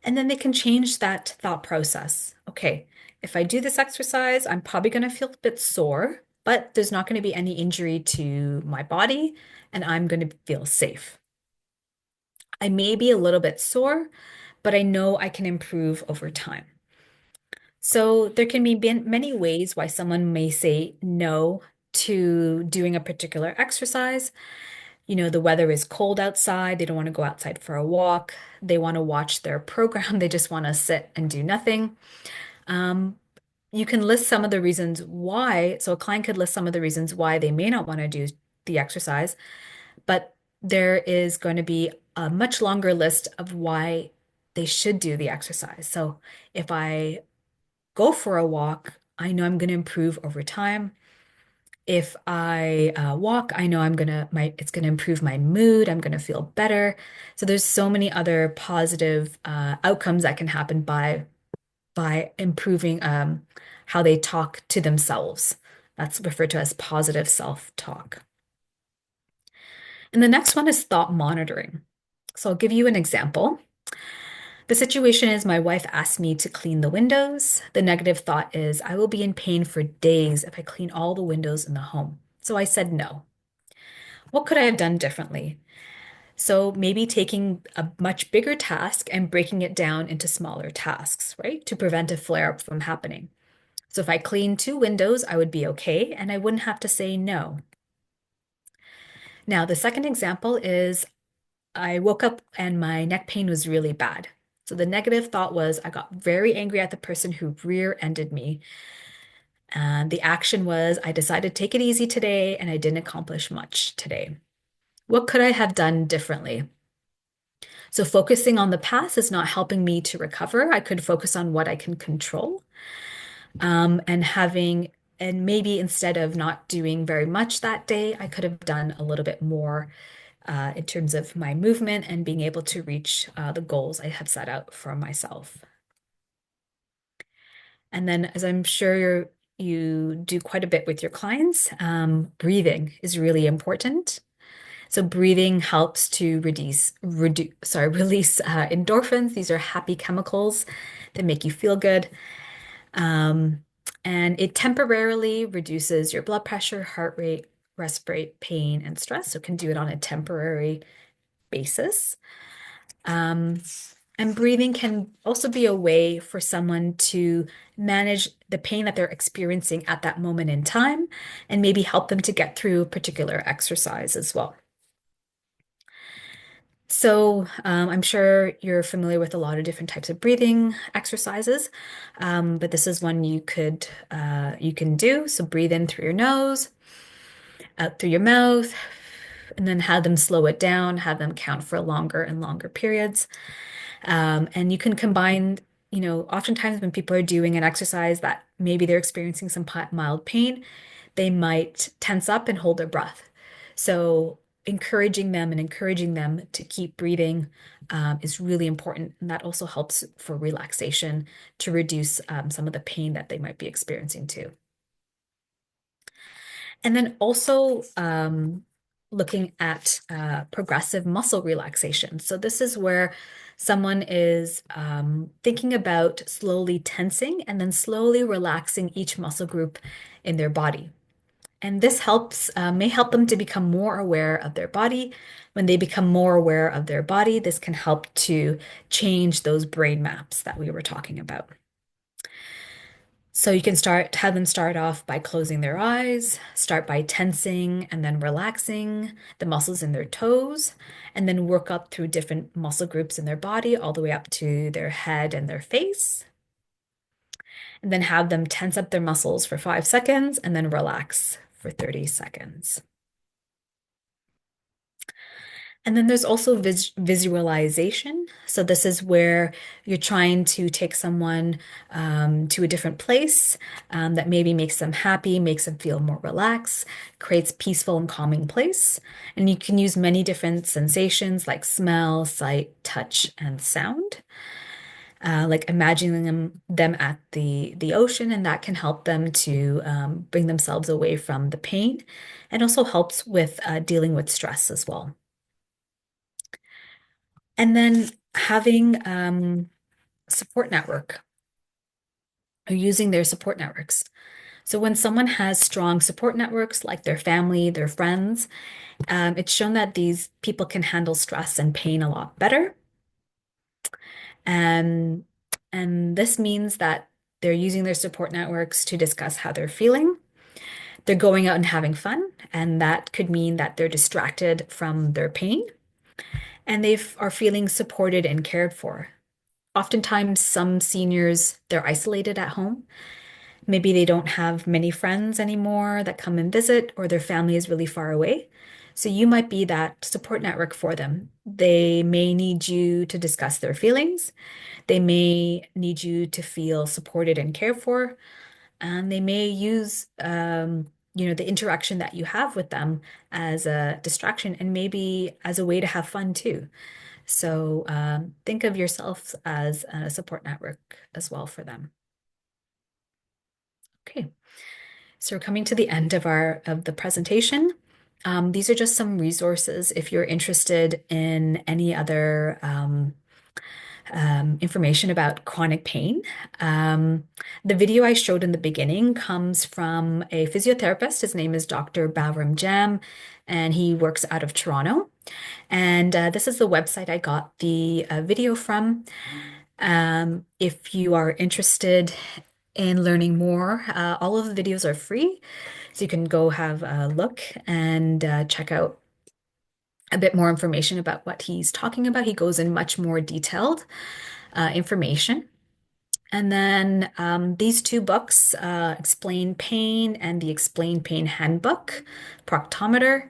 And then they can change that thought process. Okay, if I do this exercise, I'm probably going to feel a bit sore, but there's not going to be any injury to my body, and I'm going to feel safe. I may be a little bit sore, but I know I can improve over time. So there can be many ways why someone may say no to doing a particular exercise. The weather is cold outside. They don't want to go outside for a walk. They want to watch their program. They just want to sit and do nothing. You can list some of the reasons why. So a client could list some of the reasons why they may not want to do the exercise, but there is going to be a much longer list of why they should do the exercise. So if I go for a walk, I know I'm going to improve over time. If I walk, I know it's going to improve my mood. I'm going to feel better. So there's so many other positive outcomes that can happen by improving how they talk to themselves. That's referred to as positive self-talk. And the next one is thought monitoring. So I'll give you an example. The situation is my wife asked me to clean the windows. The negative thought is I will be in pain for days if I clean all the windows in the home. So I said no. What could I have done differently? So maybe taking a much bigger task and breaking it down into smaller tasks, right? To prevent a flare-up from happening. So if I clean 2 windows, I would be okay and I wouldn't have to say no. Now, the second example is I woke up and my neck pain was really bad. So the negative thought was I got very angry at the person who rear-ended me. And the action was I decided to take it easy today and I didn't accomplish much today. What could I have done differently? So focusing on the past is not helping me to recover. I could focus on what I can control. And maybe instead of not doing very much that day, I could have done a little bit more in terms of my movement and being able to reach the goals I had set out for myself. And then, as I'm sure you do quite a bit with your clients, breathing is really important. So breathing helps to release endorphins. These are happy chemicals that make you feel good. And it temporarily reduces your blood pressure, heart rate, respiratory pain, and stress. So it can do it on a temporary basis. And breathing can also be a way for someone to manage the pain that they're experiencing at that moment in time and maybe help them to get through a particular exercise as well. So I'm sure you're familiar with a lot of different types of breathing exercises, but this is one you can do. So breathe in through your nose, out through your mouth, and then have them slow it down, have them count for longer and longer periods. And you can combine, oftentimes when people are doing an exercise that maybe they're experiencing some mild pain, they might tense up and hold their breath. So encouraging them to keep breathing is really important. And that also helps for relaxation to reduce some of the pain that they might be experiencing too. And then also looking at progressive muscle relaxation. So this is where someone is thinking about slowly tensing and then slowly relaxing each muscle group in their body. And this may help them to become more aware of their body. When they become more aware of their body, this can help to change those brain maps that we were talking about. So you can have them start off by closing their eyes, start by tensing and then relaxing the muscles in their toes, and then work up through different muscle groups in their body, all the way up to their head and their face. And then have them tense up their muscles for 5 seconds and then relax for 30 seconds. And then there's also visualization. So this is where you're trying to take someone to a different place that maybe makes them happy, makes them feel more relaxed, creates peaceful and calming place. And you can use many different sensations like smell, sight, touch, and sound. Like imagining them at the ocean, and that can help them to bring themselves away from the pain, and also helps with dealing with stress as well. And then having support network or using their support networks. So when someone has strong support networks like their family, their friends, it's shown that these people can handle stress and pain a lot better. And this means that they're using their support networks to discuss how they're feeling. They're going out and having fun, and that could mean that they're distracted from their pain and they are feeling supported and cared for. Oftentimes, some seniors, they're isolated at home. Maybe they don't have many friends anymore that come and visit, or their family is really far away. So you might be that support network for them. They may need you to discuss their feelings. They may need you to feel supported and cared for. And they may use, the interaction that you have with them as a distraction and maybe as a way to have fun too. So think of yourself as a support network as well for them. Okay, so we're coming to the end of the presentation. These are just some resources if you're interested in any other information about chronic pain. The video I showed in the beginning comes from a physiotherapist. His name is Dr. Bavram Jam, and he works out of Toronto. And this is the website I got the video from. If you are interested in learning more, all of the videos are free. So you can go have a look and check out a bit more information about what he's talking about. He goes in much more detailed information. And then these two books, Explain Pain and the Explain Pain Handbook, Proctometer,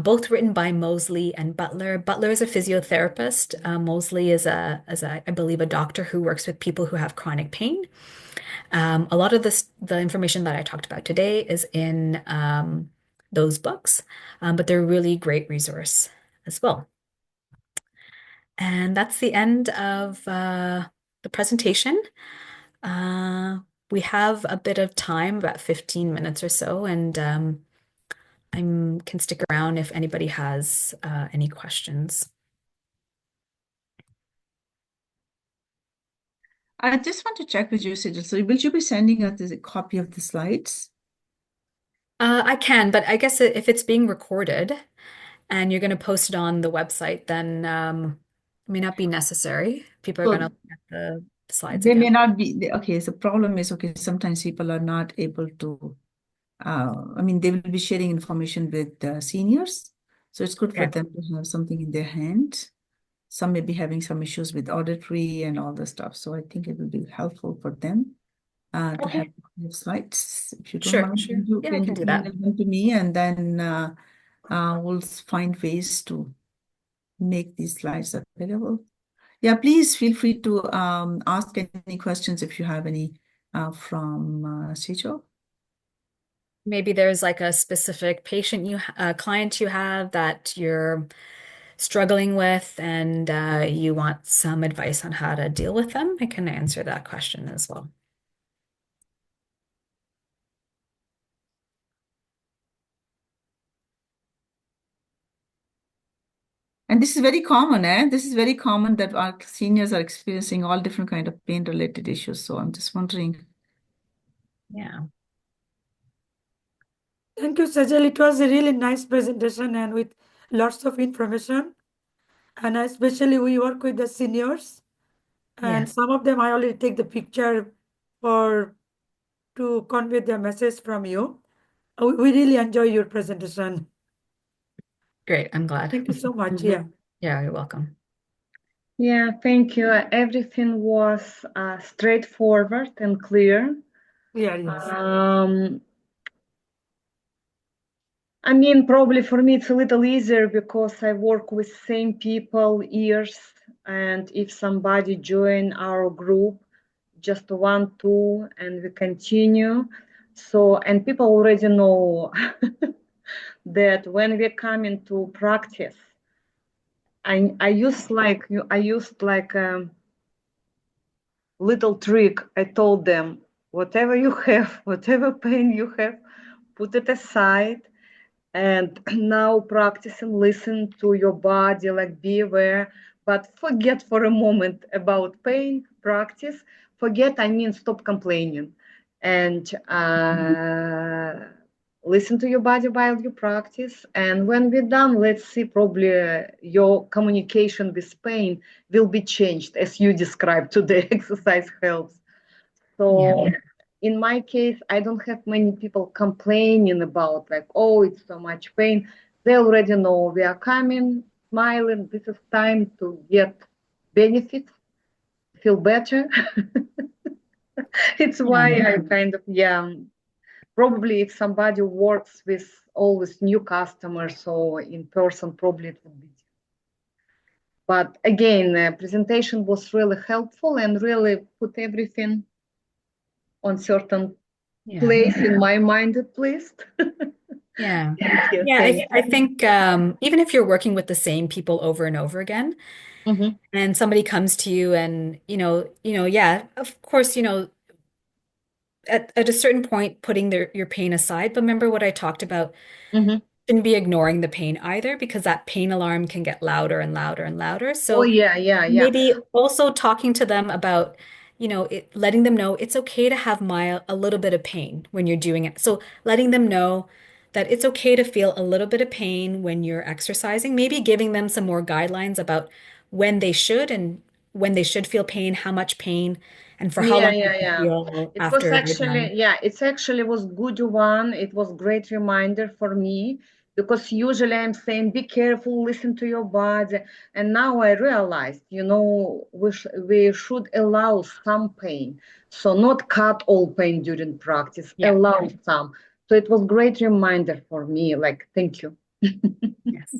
both written by Mosley and Butler. Butler is a physiotherapist. Mosley is I believe, a doctor who works with people who have chronic pain. A lot of the information that I talked about today is in those books, but they're a really great resource as well. And that's the end of the presentation. We have a bit of time, about 15 minutes or so, and I can stick around if anybody has any questions. I just want to check with you, Sajel. So will you be sending us a copy of the slides? I can, but I guess if it's being recorded and you're going to post it on the website, then it may not be necessary. People are So going to look at the slides they may again. not be, okay, so problem is, okay, sometimes people are not able to, they will be sharing information with seniors. So it's good for Okay. them to have something in their hand. Some may be having some issues with auditory and all the stuff. So I think it will be helpful for them to have Okay. slides. If you don't Sure, mind, sure. Yeah, I can can you do that. email them to me, and then we'll find ways to make these slides available. Yeah, please feel free to ask any questions if you have any from Sajel? Maybe there's like a specific client you have that you're struggling with and you want some advice on how to deal with them. I can answer that question as well. And this is very common, eh? This is very common that our seniors are experiencing all different kind of pain-related issues. So I'm just wondering. Yeah. Thank you, Sajel. It was a really nice presentation and with lots of information. And especially we work with the seniors. And Yeah. some of them I already take the picture to convey the message from you. We really enjoy your presentation. Great. I'm glad. Thank you so much. Yeah. Yeah, you're welcome. Yeah, thank you. Everything was straightforward and clear. Yeah, yes. I mean, probably for me it's a little easier because I work with same people years, and if somebody join our group, just 1, 2, and we continue. So, and people already know that when we come into practice, I used like little trick. I told them, whatever you have, whatever pain you have, put it aside. And now practice and listen to your body, like be aware, but forget for a moment about pain, practice. Forget, I mean, stop complaining. And listen to your body while you practice. And when we're done, let's see, probably your communication with pain will be changed as you described today. Exercise helps. So Yeah. in my case, I don't have many people complaining about like, oh, it's so much pain. They already know we are coming, smiling. This is time to get benefits, feel better. It's why I kind of, yeah, probably if somebody works with always new customers or in person, probably it would be. But again, the presentation was really helpful and really put everything on certain place in my mind at least. Yeah. Thank you. Yeah, Thank I think even if you're working with the same people over and over again, you. and somebody comes to you and, yeah, of course, at a certain point, putting your pain aside. But remember what I talked about, Mhm. shouldn't be ignoring the pain either, because that pain alarm can get louder and louder and louder. Oh, So yeah. maybe also talking to them about, letting them know it's okay to have a little bit of pain when you're doing it. So letting them know that it's okay to feel a little bit of pain when you're exercising, maybe giving them some more guidelines about when they should and when they should feel pain, how much pain, and for how long they should Yeah. feel It was after they're done. actually, yeah, it's actually was good one. It was great reminder for me because usually I'm saying, be careful, listen to your body. And now I realized, we should allow some pain. So not cut all pain during practice, Yeah. allow some. So it was great reminder for me. Like, thank you. Yes.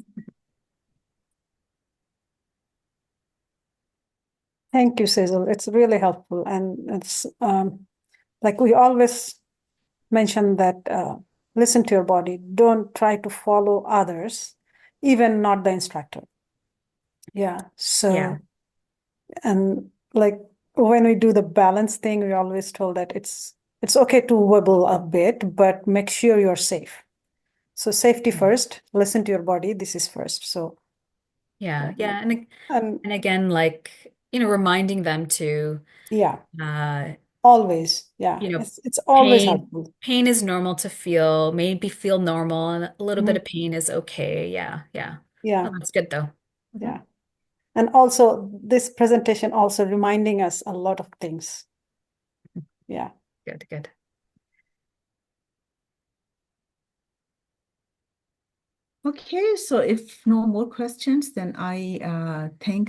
Thank you, Sajel. It's really helpful. And it's like we always mention that listen to your body. Don't try to follow others, even not the instructor. Yeah. So, and like when we do the balance thing, we always told that it's okay to wobble a bit, but make sure you're safe. So safety first, listen to your body. This is first. So Yeah. and And again, reminding them to, yeah, uh, always. Yeah. you know, It's always pain helpful. pain is normal to feel, maybe feel normal, and a little bit Mhm. of pain is okay. Yeah. Yeah. Oh, that's good though. Yeah. And also this presentation also reminding us a lot of things. Yeah. Good. Okay, so if no more questions, then I thank